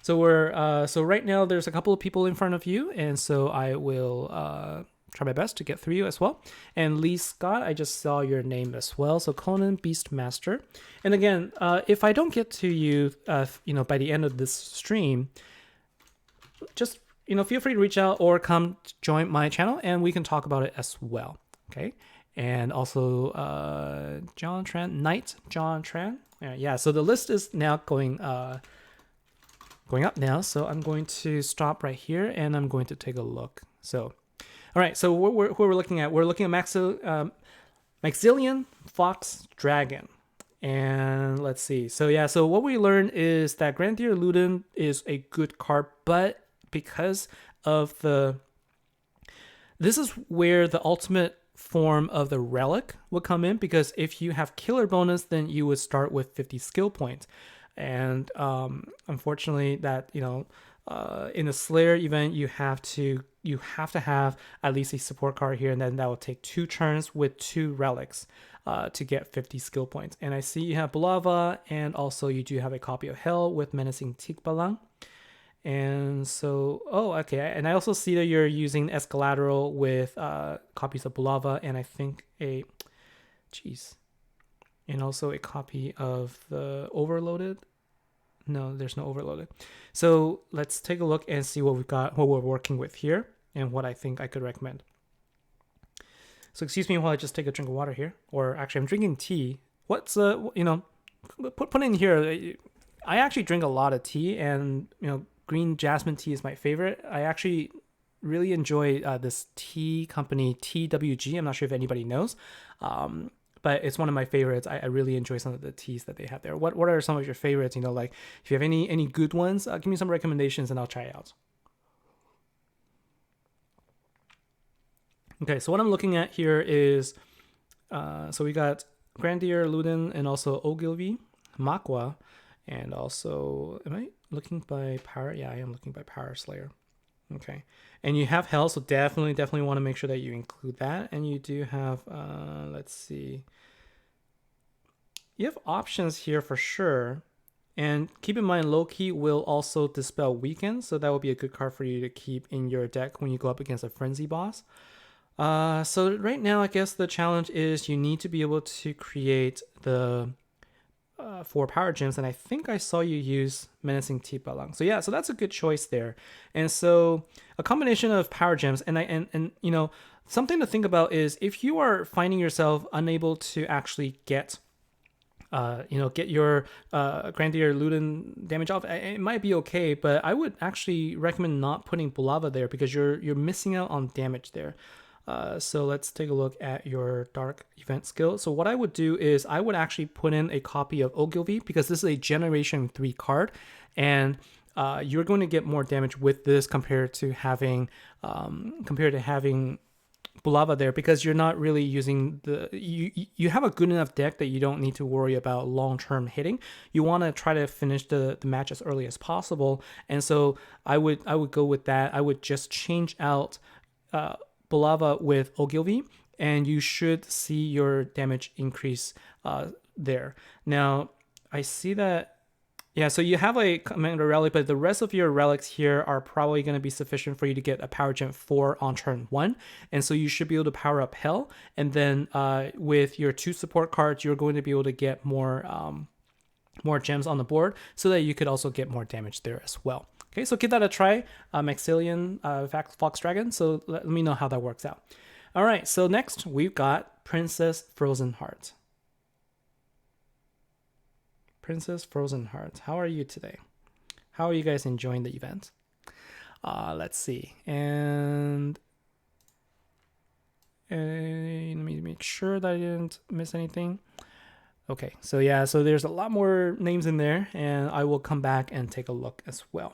So so right now there's a couple of people in front of you, and so I will try my best to get through you as well. And Lee Scott, I just saw your name as well. So Conan Beastmaster. And again, if I don't get to you, by the end of this stream, just feel free to reach out or come join my channel, and we can talk about it as well. Okay. And also John Tran, John Tran. Yeah. So the list is now going up now. So I'm going to stop right here and I'm going to take a look. So, all right. So what we're looking at, Maxilon Fox Dragon. And let's see. So yeah, so what we learned is that Grandier Luden is a good card, but because of this is where the ultimate form of the relic would come in, because if you have killer bonus, then you would start with 50 skill points. And unfortunately that in the Slayer event you have to have at least a support card here, and then that will take 2 turns with 2 relics to get 50 skill points. And I see you have Bulava, and also you do have a copy of Hell with Menacing Tikbalang. And so, okay. And I also see that you're using Escalateral with copies of Bulava, and I think and also a copy of the Overloaded. No, there's no Overloaded. So let's take a look and see what we're working with here, and what I think I could recommend. So excuse me while I just take a drink of water here, or actually I'm drinking tea. What's put in here? I actually drink a lot of tea, and green jasmine tea is my favorite. I actually really enjoy this tea company, TWG. I'm not sure if anybody knows, but it's one of my favorites. I really enjoy some of the teas that they have there. What are some of your favorites? Like if you have any good ones, give me some recommendations and I'll try it out. Okay, so what I'm looking at here is, so we got Grandier Luden and also Ogilvy, Makwa, and also, am I looking by power? Yeah, I am looking by power Slayer. Okay. And you have health, so definitely want to make sure that you include that. And you do have, let's see. You have options here for sure. And keep in mind, Loki will also dispel weaken, so that would be a good card for you to keep in your deck when you go up against a frenzy boss. So right now, I guess the challenge is you need to be able to create the 4 power gems, and I think I saw you use Menacing Tipalang. So yeah, so that's a good choice there. And so a combination of power gems, and you know, something to think about is if you are finding yourself unable to actually get get your Grandier Luden damage off, it might be okay, but I would actually recommend not putting Bulava there because you're missing out on damage there. So let's take a look at your Dark Event skill. So what I would do is I would actually put in a copy of Ogilvy because this is a Generation 3 card, and you're going to get more damage with this compared to having Bulava there, because you're not really using you have a good enough deck that you don't need to worry about long-term hitting. You want to try to finish the match as early as possible, and so I would go with that. I would just change out Bulava with Ogilvy, and you should see your damage increase there. Now I see that. Yeah, so you have a Commander Relic, but the rest of your relics here are probably going to be sufficient for you to get a Power Gem 4 on turn 1. And so you should be able to power up Hell. And then with your 2 support cards, you're going to be able to get more gems on the board so that you could also get more damage there as well. Okay, so give that a try, Maxilon, Fox Dragon. So let me know how that works out. All right, so next we've got Princess Frozen Heart. Princess Frozen Heart, how are you today? How are you guys enjoying the event? Let's see. And let me make sure that I didn't miss anything. Okay, so yeah, so there's a lot more names in there, and I will come back and take a look as well.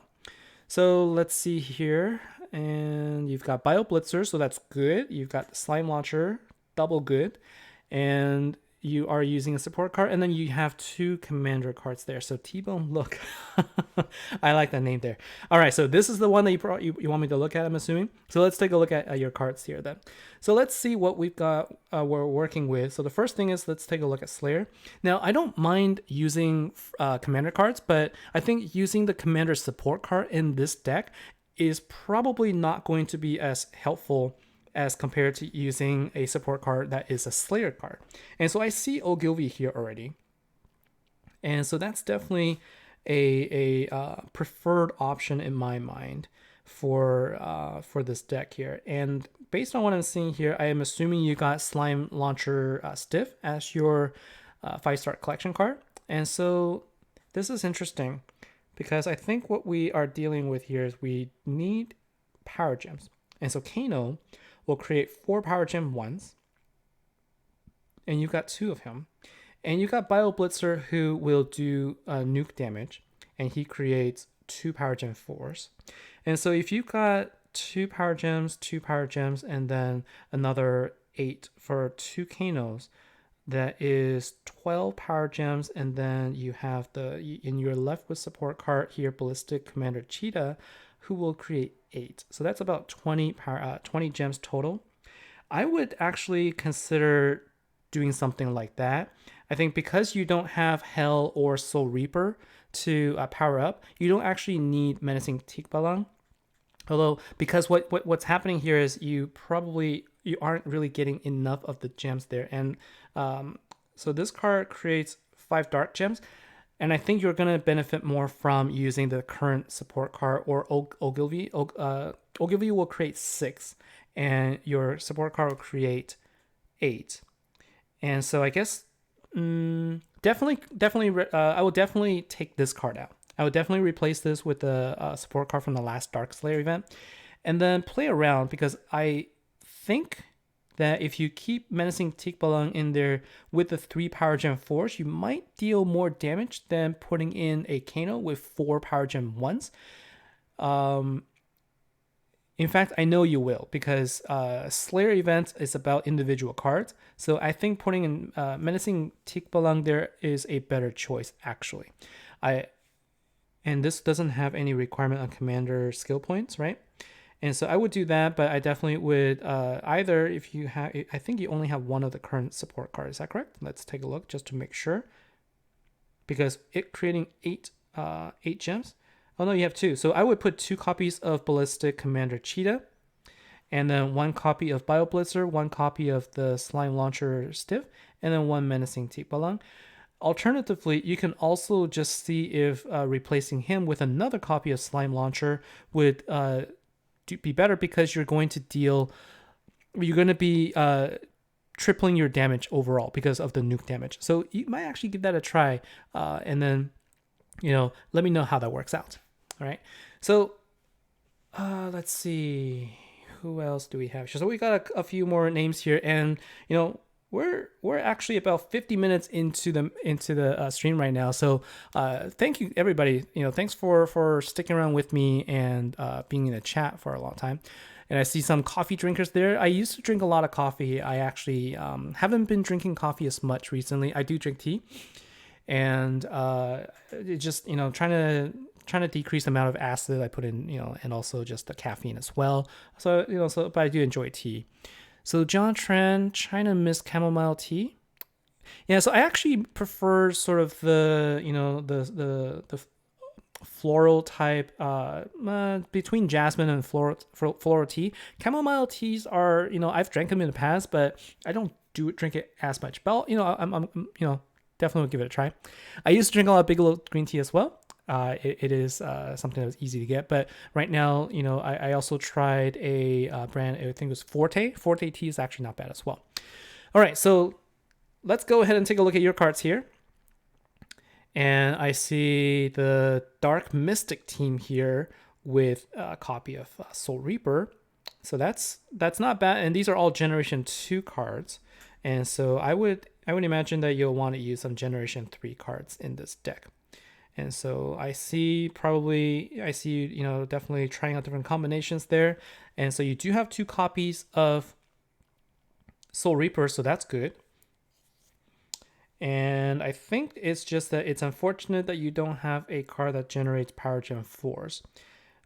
So let's see here. And you've got Bio Blitzer, so that's good. You've got the Slime Launcher, double good. And you are using a support card, and then you have 2 commander cards there. So T-Bone, look. I like that name there. All right, so this is the one that you want me to look at, I'm assuming. So let's take a look at your cards here then. So let's see what we've got we're working with. So the first thing is, let's take a look at Slayer. Now, I don't mind using commander cards, but I think using the commander support card in this deck is probably not going to be as helpful as compared to using a support card that is a Slayer card. And so I see Ogilvy here already. And so that's definitely a preferred option in my mind for this deck here. And based on what I'm seeing here, I am assuming you got Slime Launcher Stiff as your 5-star collection card. And so this is interesting because I think what we are dealing with here is we need power gems. And so Kano will create 4 power gem 1s, and you've got 2 of him. And you've got Bio Blitzer, who will do nuke damage, and he creates 2 power gem 4s. And so if you've got 2 power gems, 2 power gems, and then another 8 for 2 Kanos, that is 12 power gems. And then you have and you're left with support card here, Ballistic Commander Cheetah, who will create 8. So that's about 20 gems total. I would actually consider doing something like that. I think because you don't have Hell or Soul Reaper to power up, you don't actually need Menacing Tikbalang. Although, because what's happening here is you aren't really getting enough of the gems there. And so this card creates 5 dark gems. And I think you're going to benefit more from using the current support card or Ogilvy. Ogilvy will create 6, and your support card will create 8. And so I guess definitely, I will definitely take this card out. I would definitely replace this with the support card from the last Dark Slayer event, and then play around, because I think that if you keep Menacing Tikbalang in there with the 3 power gem 4s, you might deal more damage than putting in a Kano with 4 power gem 1s. In fact, I know you will, because Slayer event is about individual cards. So I think putting in Menacing Tikbalang there is a better choice, actually. And this doesn't have any requirement on commander skill points, right? And so I would do that, but I definitely would either, if you have, I think you only have one of the current support cards. Is that correct? Let's take a look just to make sure. Because it creating eight gems. Oh no, you have two. So I would put 2 copies of Ballistic Commander Cheetah, and then 1 copy of Bio Blitzer, 1 copy of the Slime Launcher Stiff, and then 1 Menacing Tikbalang. Alternatively, you can also just see if replacing him with another copy of Slime Launcher would be better, because you're going to be tripling your damage overall because of the nuke damage. So you might actually give that a try, and then let me know how that works out. All right. So let's see, who else do we have? So we got a few more names here, and we're actually about 50 minutes into the stream right now. So thank you everybody. Thanks for sticking around with me and being in the chat for a long time. And I see some coffee drinkers there. I used to drink a lot of coffee. I actually haven't been drinking coffee as much recently. I do drink tea, and just trying to decrease the amount of acid I put in, and also just the caffeine as well. So but I do enjoy tea. So John Tran, China Mist Chamomile Tea. Yeah, so I actually prefer sort of the the floral type between jasmine and floral tea. Chamomile teas are, I've drank them in the past, but I don't drink it as much. But I'm definitely would give it a try. I used to drink a lot of Bigelow green tea as well. It is something that's easy to get, but right now, I also tried a brand, I think it was Forte. Forte tea is actually not bad as well. All right, so let's go ahead and take a look at your cards here. And I see the Dark Mystic team here with a copy of Soul Reaper. So that's not bad, and these are all Generation 2 cards. And so I would imagine that you'll want to use some Generation 3 cards in this deck. And so I see you definitely trying out different combinations there. And so you do have 2 copies of Soul Reaper, so that's good. And I think it's just that it's unfortunate that you don't have a card that generates Power Gem 4s.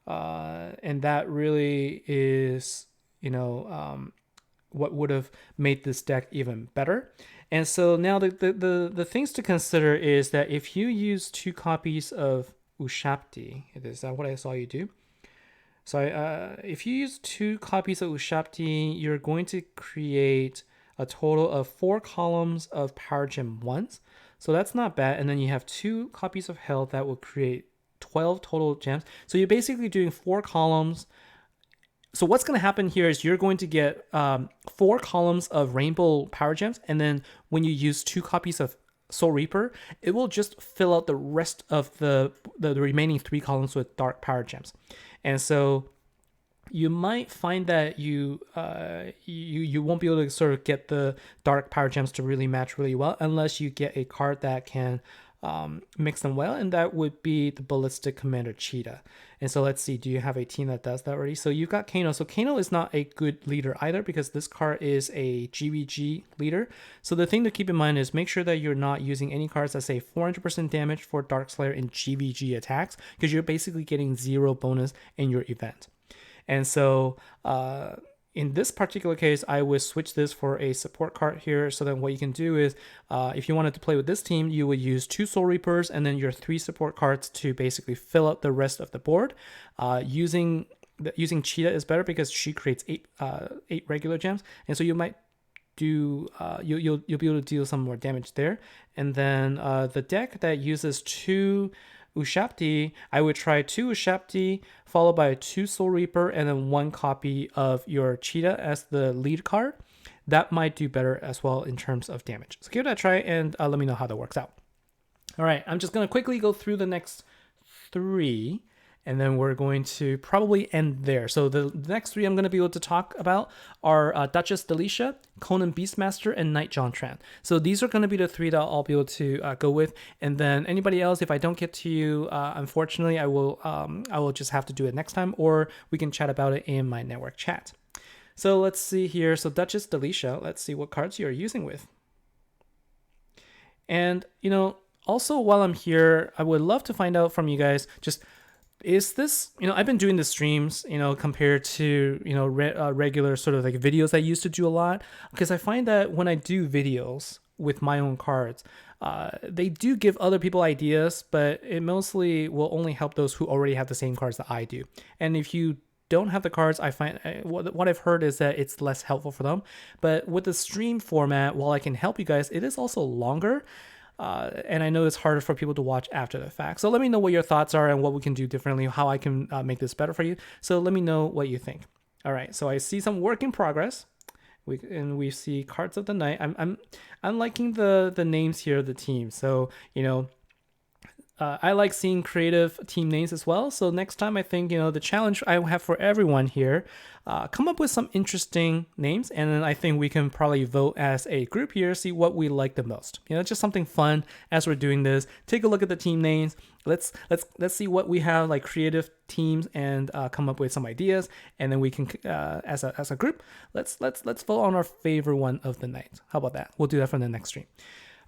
And that really is, what would have made this deck even better. And so now the things to consider is that if you use 2 copies of Ushapti, is that what I saw you do? So if you use 2 copies of Ushapti, you're going to create a total of 4 columns of Power Gem 1s. So that's not bad. And then you have 2 copies of health that will create 12 total gems. So you're basically doing 4 columns. So what's going to happen here is you're going to get 4 columns of rainbow power gems, and then when you use 2 copies of Soul Reaper, it will just fill out the rest of the remaining 3 columns with dark power gems. And so you might find that you won't be able to sort of get the dark power gems to really match really well unless you get a card that can mix them well, and that would be the Ballistic Commander Cheetah. And so let's see, do you have a team that does that already? So you've got Kano. So Kano is not a good leader either, because this card is a GVG leader. So the thing to keep in mind is make sure that you're not using any cards that say 400% damage for Darkslayer in GVG attacks, because you're basically getting 0 bonus in your event. And so in this particular case, I would switch this for a support card here. So then what you can do is, if you wanted to play with this team, you would use 2 Soul Reapers and then your 3 support cards to basically fill up the rest of the board. Using Cheetah is better because she creates 8 regular gems, and so you might do you'll be able to deal some more damage there. And then the deck that uses 2 Ushapti, I would try 2 Ushapti followed by 2 Soul Reaper and then 1 copy of your Cheetah as the lead card. That might do better as well in terms of damage. So give that a try and let me know how that works out. All right, I'm just going to quickly go through the next 3, and then we're going to probably end there. So the next 3 I'm going to be able to talk about are Duchess Delicia, Conan Beastmaster, and Knight John Tran. So these are going to be the 3 that I'll be able to go with. And then anybody else, if I don't get to you, unfortunately, I will just have to do it next time, or we can chat about it in my network chat. So let's see here. So Duchess Delicia, let's see what cards you're using with. And, Also, while I'm here, I would love to find out from you guys, just is this, I've been doing the streams, compared to, regular sort of like videos I used to do a lot, because I find that when I do videos with my own cards, they do give other people ideas, but it mostly will only help those who already have the same cards that I do. And if you don't have the cards, I find what I've heard is that it's less helpful for them. But with the stream format, while I can help you guys, it is also longer. And I know it's harder for people to watch after the fact. So let me know what your thoughts are and what we can do differently, how I can make this better for you. So let me know what you think. All right, so I see some work in progress. We see cards of the night. I'm liking the names here of the team. So, I like seeing creative team names as well. So next time, I think, the challenge I have for everyone here, come up with some interesting names. And then I think we can probably vote as a group here, see what we like the most. Just something fun as we're doing this. Take a look at the team names. Let's see what we have, like creative teams, and come up with some ideas. And then we can, as a group, let's vote on our favorite one of the night. How about that? We'll do that for the next stream.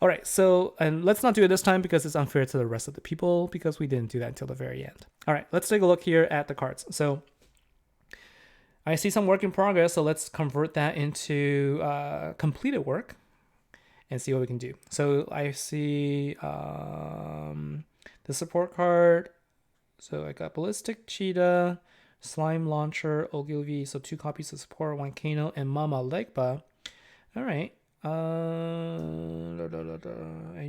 All right, so, and let's not do it this time because it's unfair to the rest of the people because we didn't do that until the very end. All right, let's take a look here at the cards. So I see some work in progress, so let's convert that into completed work and see what we can do. So I see the support card. So I got Ballistic Cheetah, Slime Launcher, Ogilvy, so 2 copies of support, 1 Kano, and Mama Legba. All right. And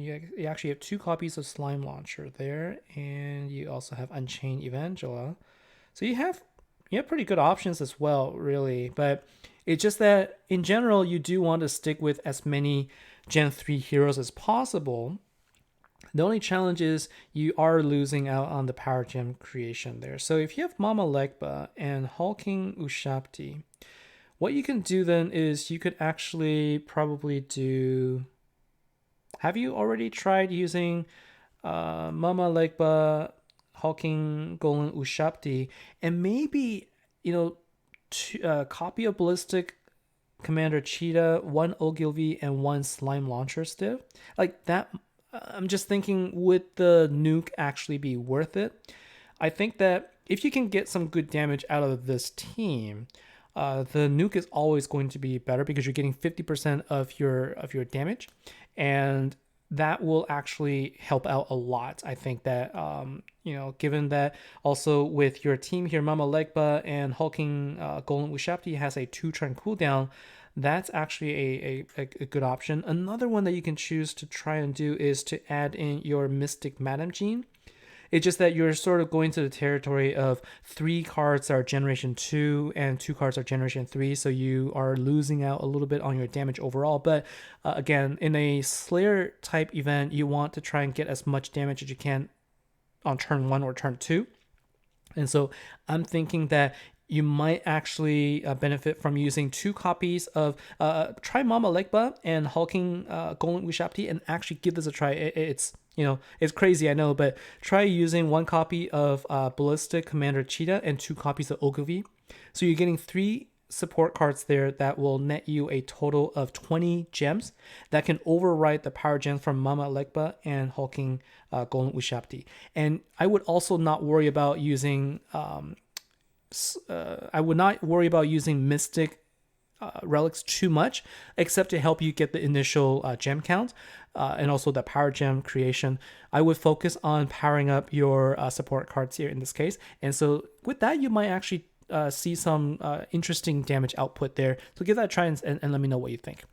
you actually have 2 copies of Slime Launcher there, and you also have Unchained Evangela. So you have pretty good options as well, really. But it's just that in general, you do want to stick with as many Gen 3 heroes as possible. The only challenge is you are losing out on the power gem creation there. So if you have Mama Legba and Hulking Ushapti, what you can do then is you could actually probably do... Have you already tried using Mama Legba, Hulking Golem Ushapti, and maybe, copy of Ballistic Commander Cheetah, 1 Ogilvy, and 1 Slime Launcher Stiff? Like that, I'm just thinking, would the nuke actually be worth it? I think that if you can get some good damage out of this team... the nuke is always going to be better because you're getting 50% of your damage, and that will actually help out a lot. I think that given that also with your team here, Mama Legba and Hulking Golem Ushapti has a 2-turn cooldown, that's actually a good option. Another one that you can choose to try and do is to add in your Mystic Madam Jean. It's just that you're sort of going to the territory of 3 cards are Generation 2 and 2 cards are Generation 3, so you are losing out a little bit on your damage overall. But again, in a Slayer type event, you want to try and get as much damage as you can on turn 1 or turn 2. And so I'm thinking that you might actually benefit from using 2 copies of try Mama Legba and Hulking Golem Ushapti and actually give this a try. It's crazy, I know, but try using 1 copy of Ballistic Commander Cheetah and 2 copies of Ogilvy. So you're getting 3 support cards there that will net you a total of 20 gems that can override the power gems from Mama Legba and Hulking Golem Ushapti. And I would also not worry about using Mystic relics too much, except to help you get the initial gem count and also the power gem creation. I would focus on powering up your support cards here in this case. And so with that, you might actually see some interesting damage output there. So give that a try and let me know what you think.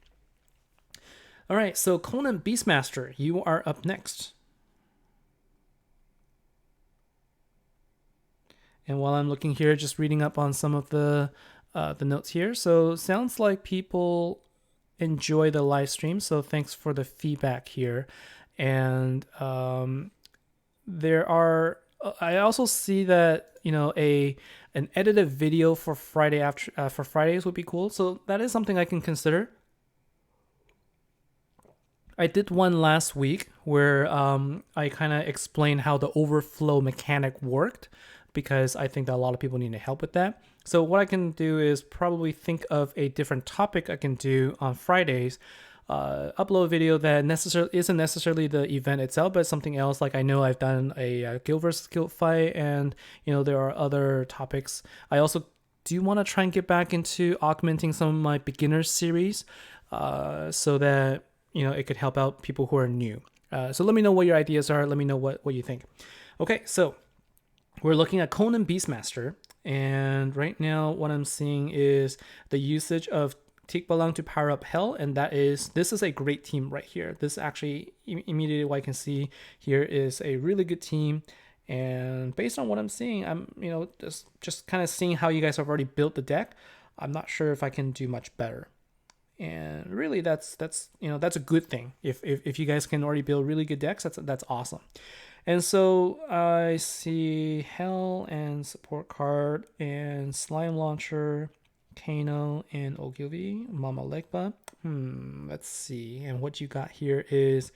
All right, so Conan Beastmaster, you are up next. And while I'm looking here, just reading up on some of the notes here. So sounds like people enjoy the live stream. So thanks for the feedback here. And there are, I also see that, an edited video for Fridays would be cool. So that is something I can consider. I did one last week where I kind of explained how the overflow mechanic worked, because I think that a lot of people need help with that. So what I can do is probably think of a different topic I can do on Fridays upload video that necessarily isn't necessarily the event itself, but something else. Like I know I've done a guild versus guild fight, and there are other topics. I also do want to try and get back into augmenting some of my beginners series, so that it could help out people who are new. So let me know what your ideas are. Let me know what you think. Okay, so we're looking at Conan Beastmaster, and right now what I'm seeing is the usage of Tikbalang to power up Hell, and this is a great team right here. This actually immediately what I can see here is a really good team, and based on what I'm seeing, I'm just kind of seeing how you guys have already built the deck. I'm not sure if I can do much better, and really that's a good thing. If you guys can already build really good decks, that's awesome. And so I see Hell and support card and Slime Launcher, Kano and Ogilvy, Mama Legba. Let's see. And what you got here is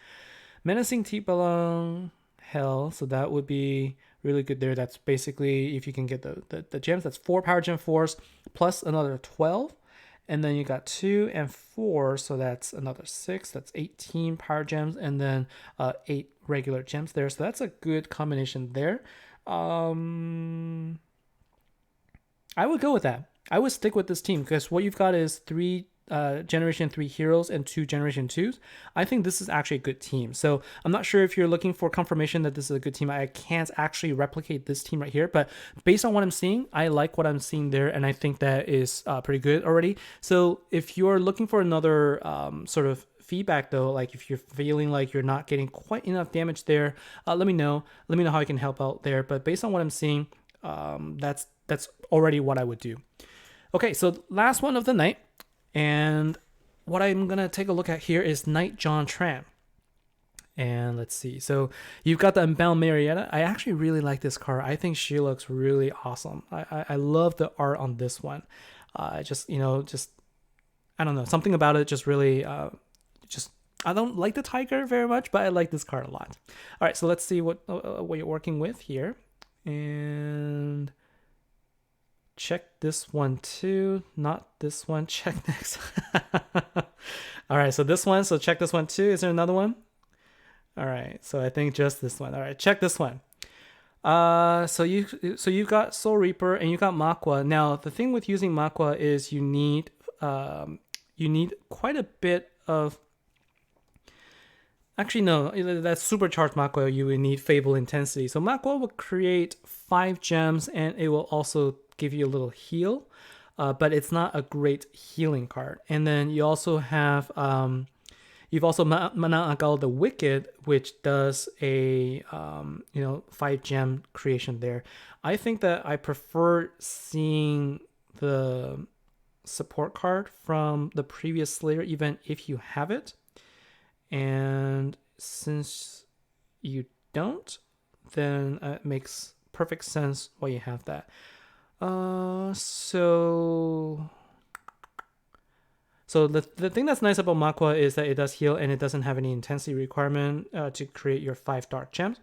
Menacing Tikbalang, Hell. So that would be really good there. That's basically, if you can get the gems, that's 4 Power Gem 4s plus another 12. And then you got 2 and 4, so that's another 6. That's 18 power gems, and then 8 regular gems there. So that's a good combination there. I would go with that. I would stick with this team because what you've got is 3 Generation 3 heroes and 2 Generation 2s. I think this is actually a good team. So I'm not sure if you're looking for confirmation that this is a good team. I can't actually replicate this team right here, but based on what I'm seeing, I like what I'm seeing there, and I think that is pretty good already. So if you're looking for another sort of feedback though, like if you're feeling like you're not getting quite enough damage there, let me know how I can help out there. But based on what I'm seeing, that's already what I would do. Okay, so last one of the night. And what I'm going to take a look at here is Knight John Tran. And let's see. So you've got the Unbound Marietta. I actually really like this card. I think she looks really awesome. I love the art on this one. I don't know. Something about it just really, I don't like the tiger very much, but I like this card a lot. All right, so let's see what you're working with here. And check this one too, not this one. Check next. All right, so this one, so check this one too. Is there another one? All right, so I think just this one. All right, check this one. So you've got Soul Reaper and you got Makwa. Now the thing with using Makwa is you need quite a bit of. Actually, no, that's supercharged Makwa. You would need Fable Intensity. So Makwa will create 5 gems, and it will also give you a little heal, but it's not a great healing card. And then you also have you've also Mana'agal the Wicked, which does a 5 gem creation there. I think that I prefer seeing the support card from the previous Slayer event if you have it, and since you don't, then it makes perfect sense why you have that. So the thing that's nice about Makwa is that it does heal and it doesn't have any intensity requirement to create your 5 dark gems.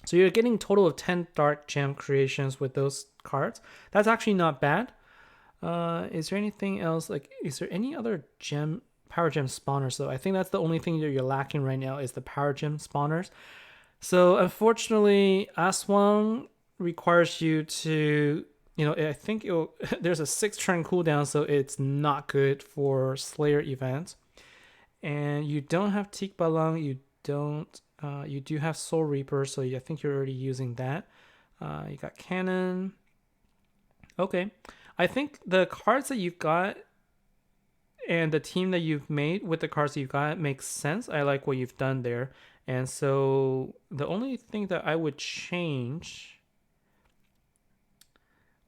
So you're getting a total of 10 dark gem creations with those cards. That's actually not bad. Is there anything else? Like, is there any other power gem spawners though? I think that's the only thing that you're lacking right now is the power gem spawners. So unfortunately, Aswang requires you to, I think there's a 6 turn cooldown, so it's not good for Slayer events. And you don't have Tikbalang, you do have Soul Reaper, so I think you're already using that. You got Cannon. Okay. I think the cards that you've got and the team that you've made with the cards that you've got makes sense. I like what you've done there. And so the only thing that I would change...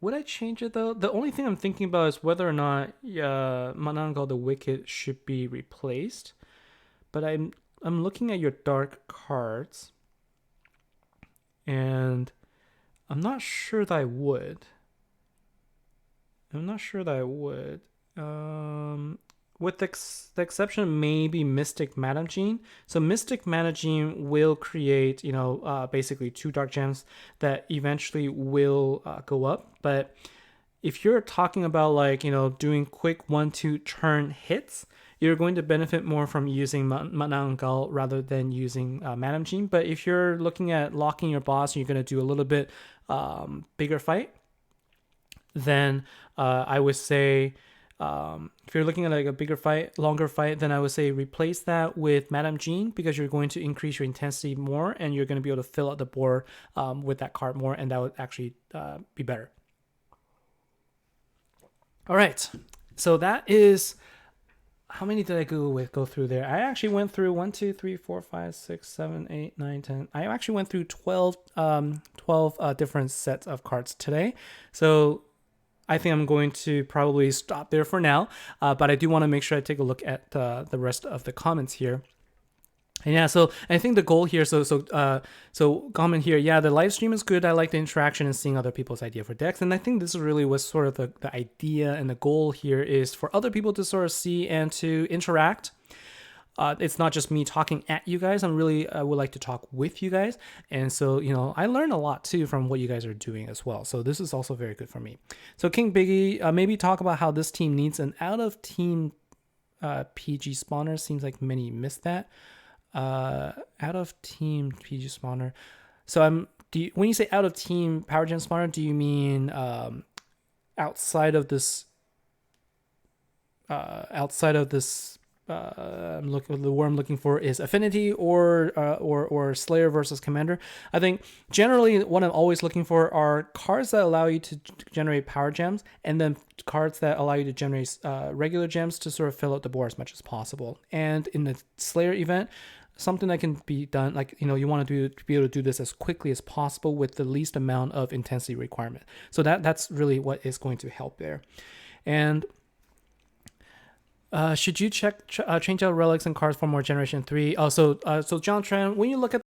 Would I change it though? The only thing I'm thinking about is whether or not Manangal the Wicked should be replaced. But I'm looking at your dark cards, and I'm not sure that I would. With the exception of maybe Mystic Madam Jean. So Mystic Madam Jean will create, basically 2 dark gems that eventually will go up. But if you're talking about doing quick 1-2 turn hits, you're going to benefit more from using Manang Gal rather than using Madam Jean. But if you're looking at locking your boss and you're going to do a little bit bigger fight, then I would say if you're looking at like a bigger fight, longer fight, then I would say replace that with Madame Jean, because you're going to increase your intensity more and you're going to be able to fill out the board with that card more, and that would actually be better. All right, so that is, how many did I go through there? I actually went through 1, 2, 3, 4, 5, 6, 7, 8, 9, 10. I actually went through 12 different sets of cards today. So I think I'm going to probably stop there for now, but I do want to make sure I take a look at the rest of the comments here. And yeah, so I think the goal here, so comment here, yeah, the live stream is good. I like the interaction and seeing other people's idea for decks, and I think this is really what's sort of the idea and the goal here is for other people to sort of see and to interact. It's not just me talking at you guys. I would like to talk with you guys. And so, I learn a lot too from what you guys are doing as well. So this is also very good for me. So King Biggie, maybe talk about how this team needs an out-of-team PG spawner. Seems like many missed that. Out-of-team PG spawner. So when you say out-of-team power gen spawner, do you mean outside of this the word I'm looking for is affinity or Slayer versus Commander? I think generally what I'm always looking for are cards that allow you to generate power gems, and then cards that allow you to generate regular gems to sort of fill out the board as much as possible. And in the Slayer event, something that can be done, like, you want to be able to do this as quickly as possible with the least amount of intensity requirement. So that's really what is going to help there. And should you change out relics and cards for more Generation 3? So John Tran, when you look at